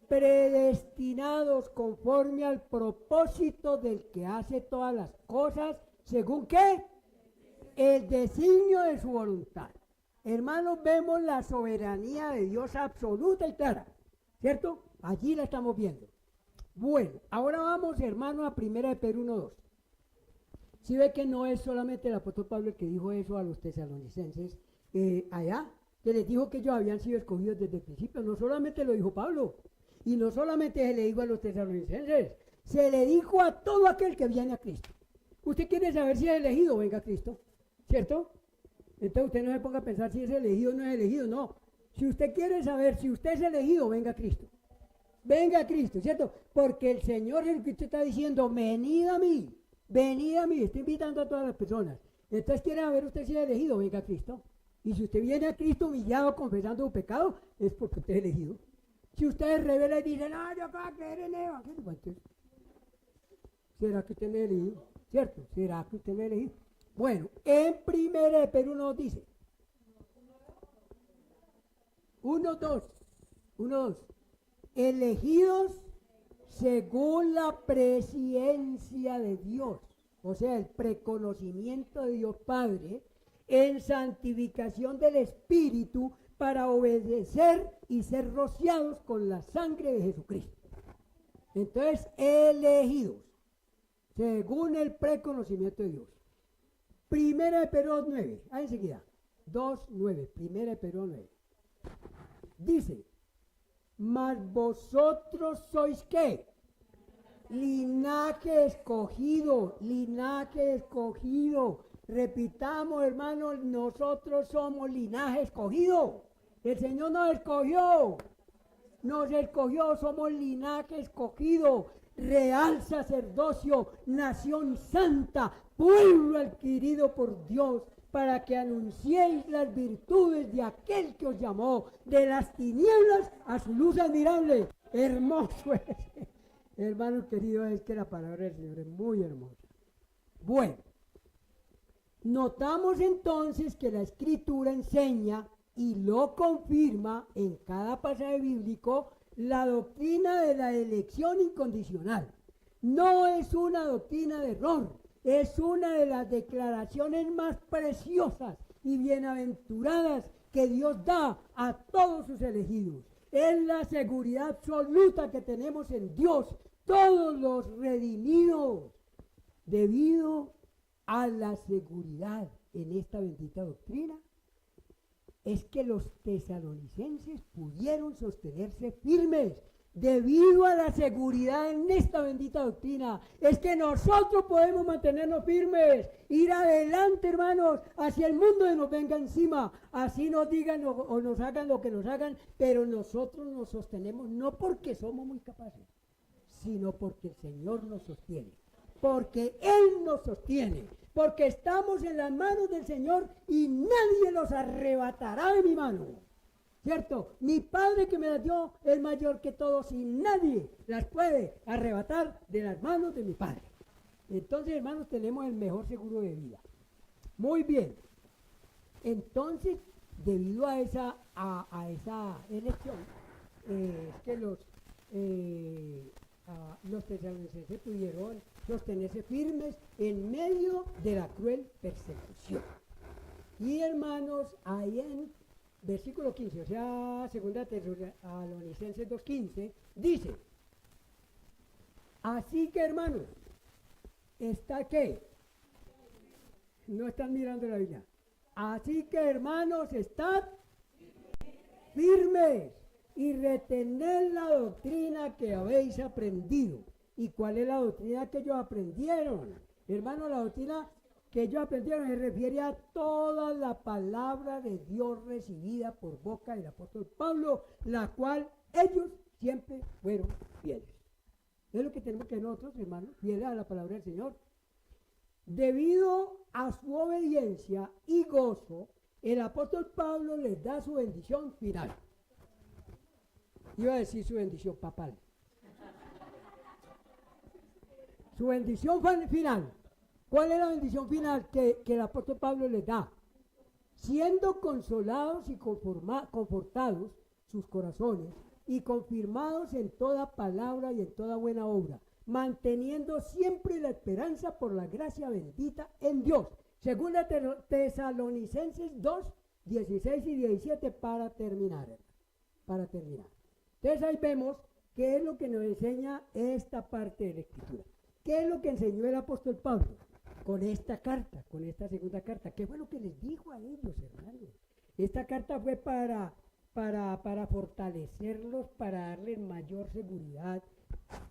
Speaker 4: Predestinados conforme al propósito del que hace todas las cosas, según ¿qué? El designio de su voluntad. Hermanos, vemos la soberanía de Dios absoluta y clara, ¿cierto? Allí la estamos viendo. Bueno, ahora vamos, hermanos, a 1 Pedro 1:2. Si ve que no es solamente el apóstol Pablo el que dijo eso a los tesalonicenses allá, que les dijo que ellos habían sido escogidos desde el principio. No solamente lo dijo Pablo, y no solamente se le dijo a los tesalonicenses, se le dijo a todo aquel que viene a Cristo. Usted quiere saber si es elegido, venga a Cristo, ¿cierto? Entonces usted no se ponga a pensar si es elegido o no es elegido, no. Si usted quiere saber si usted es elegido, venga a Cristo. Venga a Cristo, ¿cierto? Porque el Señor Jesucristo está diciendo, venid a mí, está invitando a todas las personas. Entonces quiere saber usted si es elegido, venga a Cristo. Y si usted viene a Cristo humillado, confesando su pecado, es porque usted es elegido. Si usted es rebelde y dice, no, yo acabo de creer en el Evangelio, entonces, ¿será que usted no es elegido? ¿Cierto? ¿Será que usted no es elegido? Bueno, en 1 Pedro nos dice, Uno, dos. Uno, dos. Elegidos según la presciencia de Dios, o sea, el preconocimiento de Dios Padre, en santificación del Espíritu, para obedecer y ser rociados con la sangre de Jesucristo. Entonces, elegidos, según el preconocimiento de Dios. Primera de Pedro 9, ahí enseguida, 2:9, primera de Pedro 9. Dice, mas vosotros sois ¿qué? Linaje escogido, linaje escogido. Repitamos, hermanos, nosotros somos linaje escogido. El Señor nos escogió, somos linaje escogido, real sacerdocio, nación santa, pueblo adquirido por Dios, para que anunciéis las virtudes de aquel que os llamó de las tinieblas a su luz admirable. Hermoso es. Hermano querido, es que la palabra del Señor es muy hermosa. Bueno, notamos entonces que la Escritura enseña y lo confirma en cada pasaje bíblico la doctrina de la elección incondicional. No es una doctrina de error, es una de las declaraciones más preciosas y bienaventuradas que Dios da a todos sus elegidos. Es la seguridad absoluta que tenemos en Dios, todos los redimidos, debido a la seguridad en esta bendita doctrina. Es que los tesalonicenses pudieron sostenerse firmes debido a la seguridad en esta bendita doctrina. Es que nosotros podemos mantenernos firmes, ir adelante, hermanos, hacia el mundo que nos venga encima. Así nos digan o nos hagan lo que nos hagan, pero nosotros nos sostenemos no porque somos muy capaces, sino porque el Señor nos sostiene. Porque Él nos sostiene, porque estamos en las manos del Señor y nadie los arrebatará de mi mano, ¿cierto? Mi Padre que me las dio es mayor que todos y nadie las puede arrebatar de las manos de mi Padre. Entonces, hermanos, tenemos el mejor seguro de vida. Muy bien. Entonces, debido a esa elección, es que los tesalonicenses pudieron sostenerse firmes en medio de la cruel persecución. Y hermanos, ahí en versículo 15, o sea, segunda Tesalonicenses 2:15, dice, así que hermanos, ¿está qué? No están mirando la Biblia. Así que hermanos, estad firmes y retened la doctrina que habéis aprendido. ¿Y cuál es la doctrina que ellos aprendieron? Hermano, la doctrina que ellos aprendieron se refiere a toda la palabra de Dios recibida por boca del apóstol Pablo, la cual ellos siempre fueron fieles. Es lo que tenemos que nosotros, hermanos, fieles a la palabra del Señor. Debido a su obediencia y gozo, el apóstol Pablo les da su bendición final. Iba a decir su bendición papal. Su bendición final. ¿Cuál es la bendición final que el apóstol Pablo les da? Siendo consolados y confortados sus corazones y confirmados en toda palabra y en toda buena obra, manteniendo siempre la esperanza por la gracia bendita en Dios. Segunda Tesalonicenses 2, 16 y 17 para terminar. Entonces ahí vemos qué es lo que nos enseña esta parte de la Escritura. ¿Qué es lo que enseñó el apóstol Pablo con esta carta, con esta segunda carta? ¿Qué fue lo que les dijo a ellos, hermanos? Esta carta fue para fortalecerlos, para darles mayor seguridad,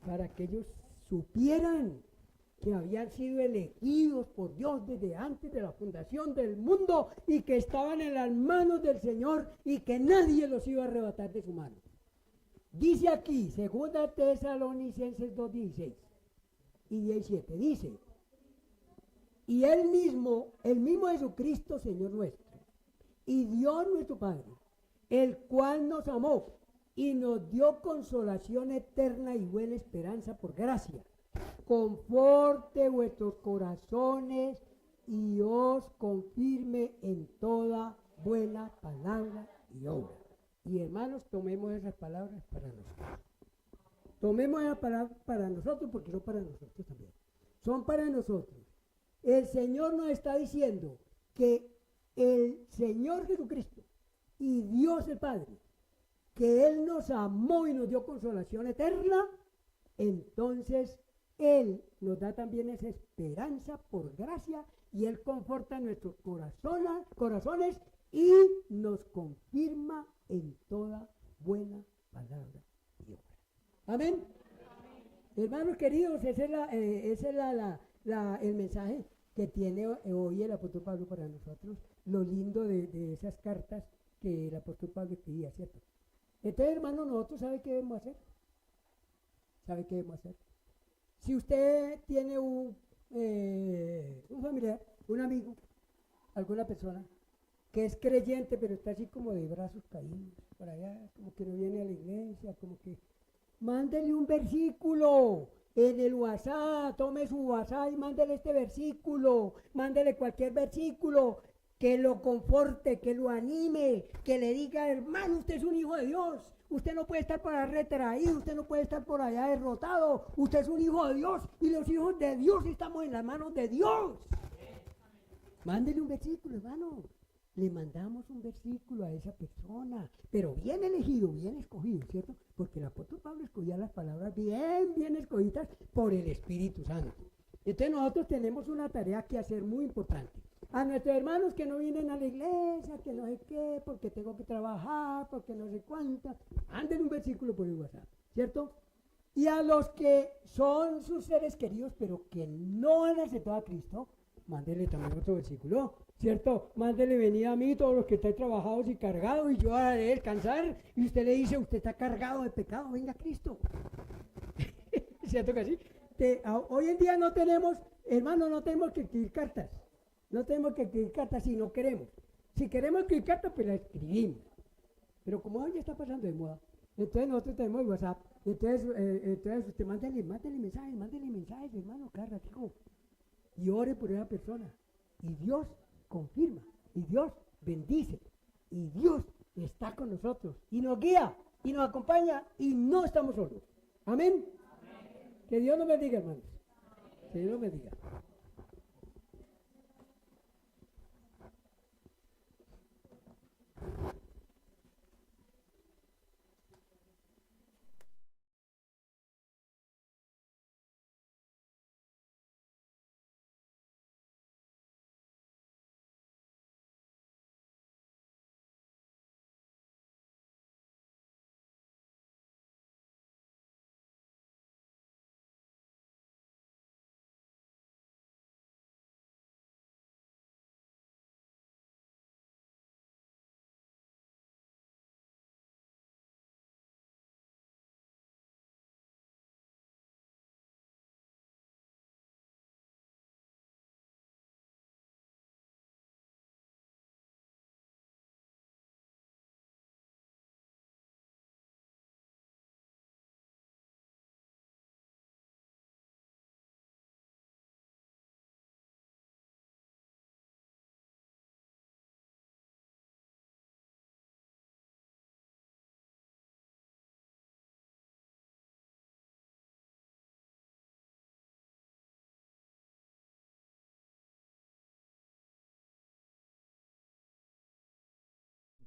Speaker 4: para que ellos supieran que habían sido elegidos por Dios desde antes de la fundación del mundo y que estaban en las manos del Señor y que nadie los iba a arrebatar de su mano. Dice aquí, segunda Tesalonicenses 2:16 y 17, dice, y el mismo Jesucristo, Señor nuestro, y Dios nuestro Padre, el cual nos amó y nos dio consolación eterna y buena esperanza por gracia, conforte vuestros corazones y os confirme en toda buena palabra y obra. Y hermanos, tomemos esas palabras para nosotros. Tomemos esas palabras para nosotros porque son para nosotros también. Son para nosotros. El Señor nos está diciendo que el Señor Jesucristo y Dios el Padre, que Él nos amó y nos dio consolación eterna, entonces Él nos da también esa esperanza por gracia y Él conforta nuestros corazones y nos confirma en toda buena palabra y obra. Amén. Hermanos queridos, ese es el mensaje que tiene hoy el apóstol Pablo para nosotros, lo lindo de esas cartas que el apóstol Pablo escribía, ¿cierto? Entonces, hermanos, nosotros ¿sabe qué debemos hacer? ¿Sabe qué debemos hacer? Si usted tiene un familiar, un amigo, alguna persona que es creyente, pero está así como de brazos caídos, por allá, como que no viene a la iglesia, como que mándele un versículo en el WhatsApp, tome su WhatsApp y mándele este versículo, mándele cualquier versículo que lo conforte, que lo anime, que le diga, hermano, usted es un hijo de Dios, usted no puede estar por allá retraído, usted no puede estar por allá derrotado, usted es un hijo de Dios y los hijos de Dios estamos en las manos de Dios. Mándele un versículo, hermano. Le mandamos un versículo a esa persona, pero bien elegido, bien escogido, ¿cierto? Porque el apóstol Pablo escogía las palabras bien escogidas por el Espíritu Santo. Entonces nosotros tenemos una tarea que hacer muy importante. A nuestros hermanos que no vienen a la iglesia, que no sé qué, porque tengo que trabajar, porque no sé cuánto, manden un versículo por el WhatsApp, ¿cierto? Y a los que son sus seres queridos, pero que no han aceptado a Cristo, mándenle también otro versículo, ¿cierto? Mándele venir a mí todos los que estén trabajados y cargados y yo haré descansar. Y usted le dice, usted está cargado de pecado, venga a Cristo. ¿Cierto que sí? Hoy en día no tenemos, hermano, no tenemos que escribir cartas. No tenemos que escribir cartas si no queremos. Si queremos escribir cartas, pues las escribimos. Pero como hoy ya está pasando de moda, entonces nosotros tenemos WhatsApp. Entonces usted mándele mensajes, hermano, cada ratico. Y ore por esa persona. Y Dios confirma, y Dios bendice, y Dios está con nosotros, y nos guía, y nos acompaña, y no estamos solos. Amén. Amén. Que Dios nos bendiga, hermanos. Amén. Que Dios nos bendiga.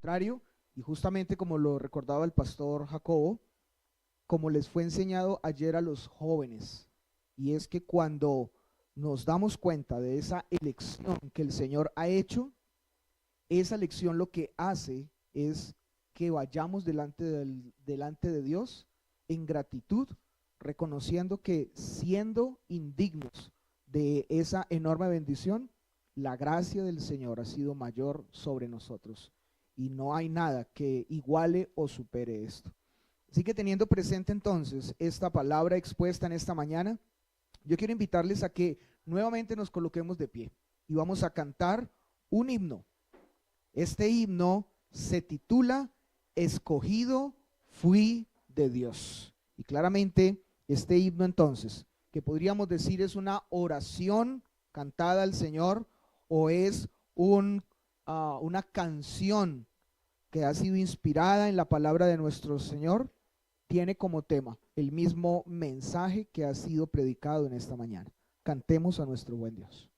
Speaker 1: Contrario, y justamente como lo recordaba el pastor Jacobo, como les fue enseñado ayer a los jóvenes, y es que cuando nos damos cuenta de esa elección que el Señor ha hecho, esa elección lo que hace es que vayamos delante de Dios en gratitud, reconociendo que siendo indignos de esa enorme bendición, la gracia del Señor ha sido mayor sobre nosotros. Y no hay nada que iguale o supere esto. Así que teniendo presente entonces esta palabra expuesta en esta mañana, yo quiero invitarles a que nuevamente nos coloquemos de pie y vamos a cantar un himno. Este himno se titula Escogido fui de Dios. Y claramente este himno entonces, que podríamos decir es una oración cantada al Señor o es una canción que ha sido inspirada en la palabra de nuestro Señor, tiene como tema el mismo mensaje que ha sido predicado en esta mañana. Cantemos a nuestro buen Dios.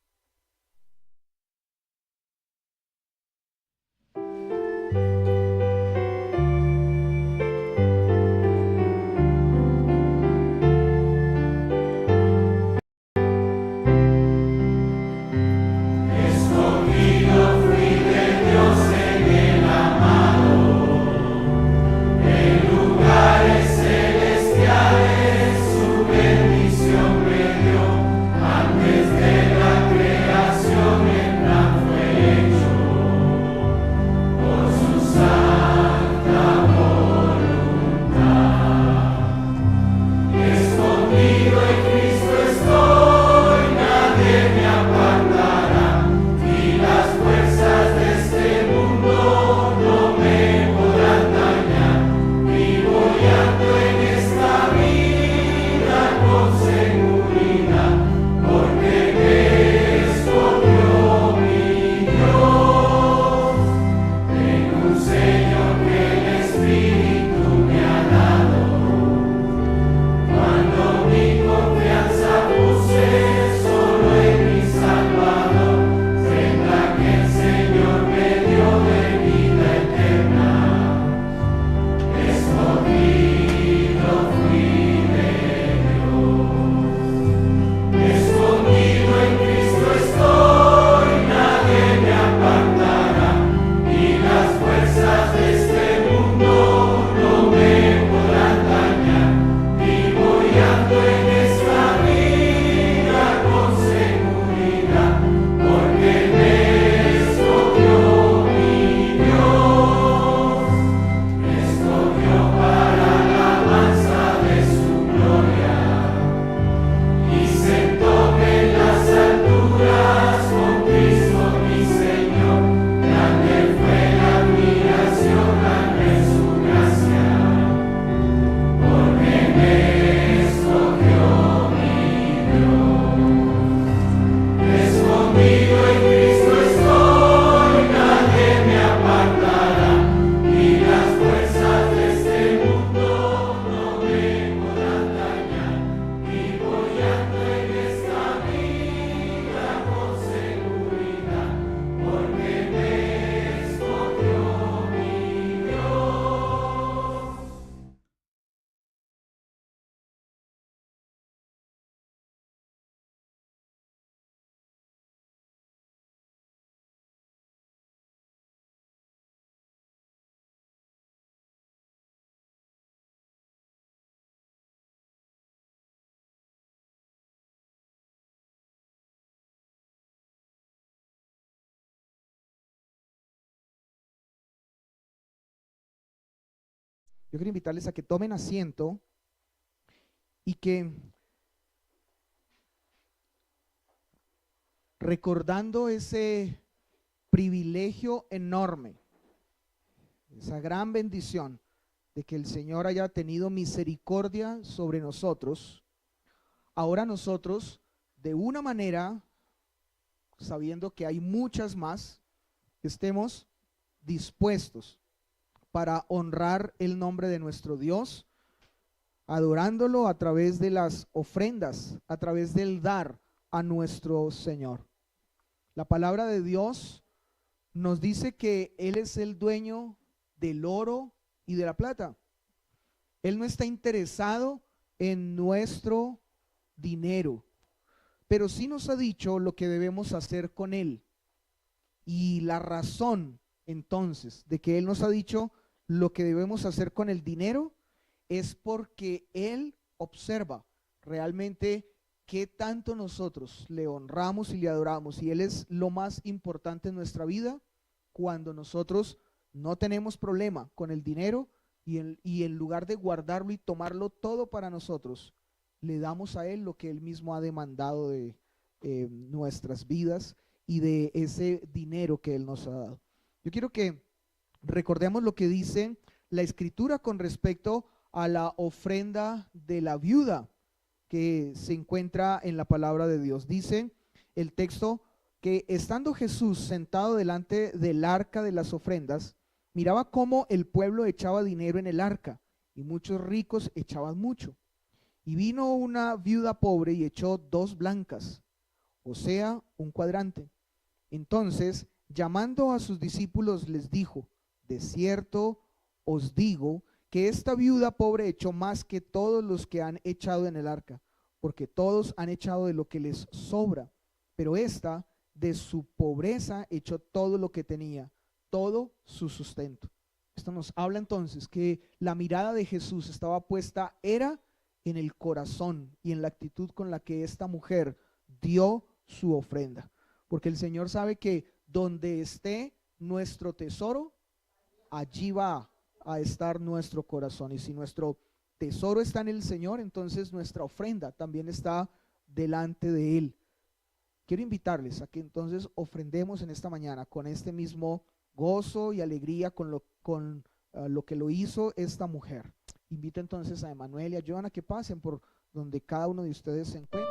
Speaker 1: Yo quiero invitarles a que tomen asiento y que, recordando ese privilegio enorme, esa gran bendición de que el Señor haya tenido misericordia sobre nosotros, ahora nosotros, de una manera, sabiendo que hay muchas más, estemos dispuestos para honrar el nombre de nuestro Dios, adorándolo a través de las ofrendas, a través del dar a nuestro Señor. La palabra de Dios nos dice que Él es el dueño del oro y de la plata. Él no está interesado en nuestro dinero, pero sí nos ha dicho lo que debemos hacer con él. Y la razón entonces de que Él nos ha dicho lo que debemos hacer con el dinero es porque Él observa realmente qué tanto nosotros le honramos y le adoramos, y Él es lo más importante en nuestra vida. Cuando nosotros no tenemos problema con el dinero y en lugar de guardarlo y tomarlo todo para nosotros, le damos a Él lo que Él mismo ha demandado de nuestras vidas y de ese dinero que Él nos ha dado. Yo quiero que recordemos lo que dice la Escritura con respecto a la ofrenda de la viuda que se encuentra en la palabra de Dios. Dice el texto que estando Jesús sentado delante del arca de las ofrendas, Miraba cómo el pueblo echaba dinero en el arca, y muchos ricos echaban mucho. Y vino una viuda pobre y echó 2 blancas, o sea, un cuadrante. Entonces, llamando a sus discípulos, les dijo: de cierto os digo que esta viuda pobre echó más que todos los que han echado en el arca, porque todos han echado de lo que les sobra, pero esta de su pobreza echó todo lo que tenía, todo su sustento. Esto nos habla entonces que la mirada de Jesús estaba puesta, era en el corazón y en la actitud con la que esta mujer dio su ofrenda, porque el Señor sabe que donde esté nuestro tesoro, allí va a estar nuestro corazón. Y si nuestro tesoro está en el Señor, entonces nuestra ofrenda también está delante de Él. Quiero invitarles a que entonces ofrendemos en esta mañana con este mismo gozo y alegría con lo que lo hizo esta mujer. Invito entonces a Emanuel y a Joana que pasen por donde cada uno de ustedes se encuentra.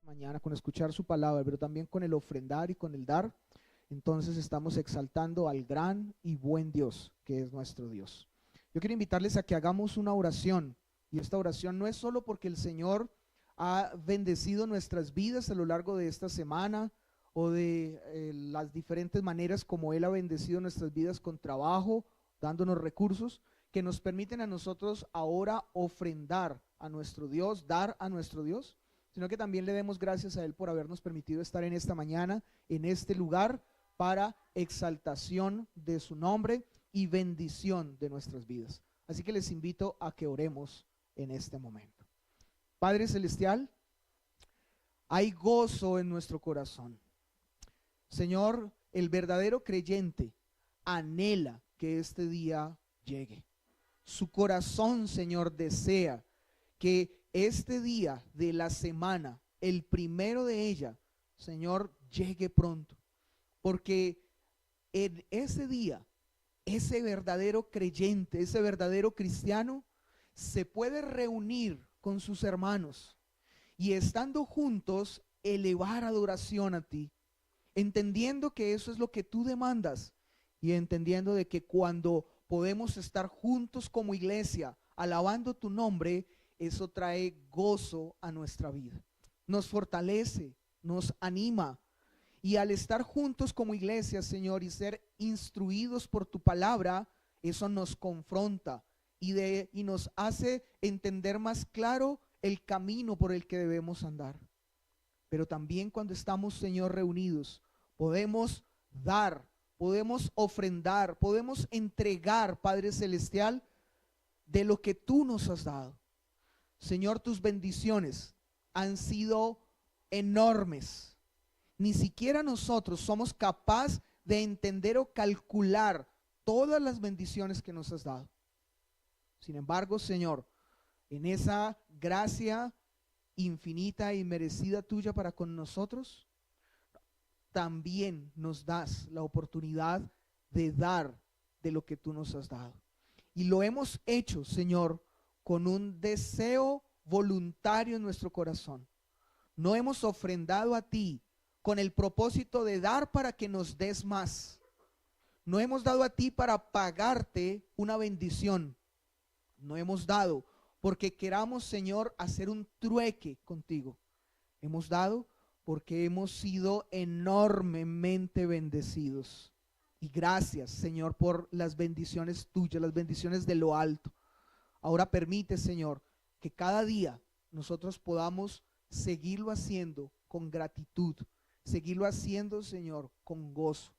Speaker 1: Mañana con escuchar su palabra, pero también con el ofrendar y con el dar, entonces estamos exaltando al gran y buen Dios que es nuestro Dios. Yo quiero invitarles a que hagamos una oración, y esta oración no es solo porque el Señor ha bendecido nuestras vidas a lo largo de esta semana o de las diferentes maneras como Él ha bendecido nuestras vidas con trabajo, dándonos recursos que nos permiten a nosotros ahora ofrendar a nuestro Dios, dar a nuestro Dios, sino que también le demos gracias a Él por habernos permitido estar en esta mañana, en este lugar, para exaltación de su nombre y bendición de nuestras vidas. Así que les invito a que oremos en este momento. Padre Celestial, hay gozo en nuestro corazón. Señor, el verdadero creyente anhela que este día llegue. Su corazón, Señor, desea que este día de la semana, el primero de ella, Señor, llegue pronto. Porque en ese día, ese verdadero creyente, ese verdadero cristiano, se puede reunir con sus hermanos y estando juntos, elevar adoración a ti, entendiendo que eso es lo que tú demandas y entendiendo de que cuando podemos estar juntos como iglesia, alabando tu nombre, eso trae gozo a nuestra vida, nos fortalece, nos anima. Y al estar juntos como iglesia, Señor, y ser instruidos por tu palabra, eso nos confronta y nos hace entender más claro el camino por el que debemos andar. pero también cuando estamos, Señor, reunidos, podemos dar, podemos ofrendar, podemos entregar, Padre Celestial, de lo que tú nos has dado. Señor, tus bendiciones han sido enormes. Ni siquiera nosotros somos capaces de entender o calcular todas las bendiciones que nos has dado. Sin embargo, Señor, en esa gracia infinita y merecida tuya para con nosotros, también nos das la oportunidad de dar de lo que tú nos has dado. Y lo hemos hecho, Señor, con un deseo voluntario en nuestro corazón. No hemos ofrendado a ti con el propósito de dar para que nos des más. No hemos dado a ti para pagarte una bendición. No hemos dado porque queramos, Señor, hacer un trueque contigo. Hemos dado porque hemos sido enormemente bendecidos. Y gracias, Señor, por las bendiciones tuyas, las bendiciones de lo alto. Ahora permite, Señor, que cada día nosotros podamos seguirlo haciendo con gratitud, seguirlo haciendo, Señor, con gozo,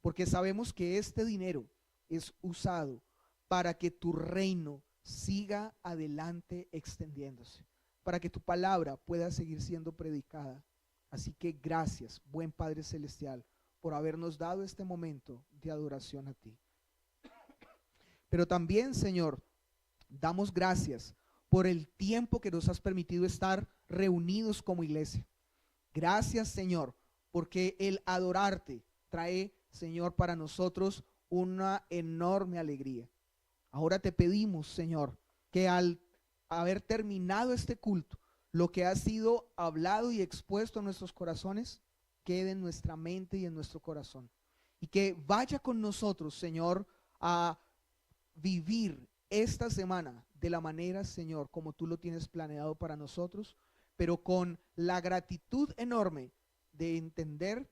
Speaker 1: porque sabemos que este dinero es usado para que tu reino siga adelante extendiéndose, para que tu palabra pueda seguir siendo predicada. Así que gracias, buen Padre Celestial, por habernos dado este momento de adoración a ti. Pero también, Señor, damos gracias por el tiempo que nos has permitido estar reunidos como iglesia. Gracias, Señor, porque el adorarte trae, Señor, para nosotros una enorme alegría. Ahora te pedimos, Señor, que al haber terminado este culto, lo que ha sido hablado y expuesto en nuestros corazones, quede en nuestra mente y en nuestro corazón. Y que vaya con nosotros, Señor, a vivir esta semana de la manera, Señor, como tú lo tienes planeado para nosotros, pero con la gratitud enorme de entender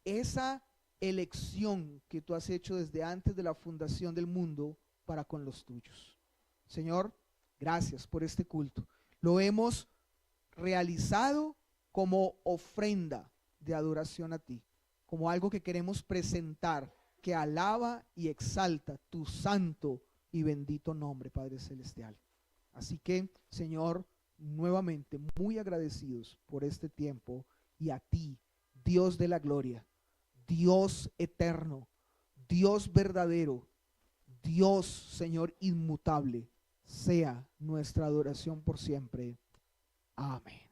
Speaker 1: esa elección que tú has hecho desde antes de la fundación del mundo para con los tuyos. Señor, gracias por este culto. Lo hemos realizado como ofrenda de adoración a ti, como algo que queremos presentar, que alaba y exalta tu santo y bendito nombre, Padre Celestial. Así que, Señor, nuevamente muy agradecidos por este tiempo, y a ti, Dios de la gloria, Dios eterno, Dios verdadero, Dios, Señor, inmutable, sea nuestra adoración por siempre. Amén.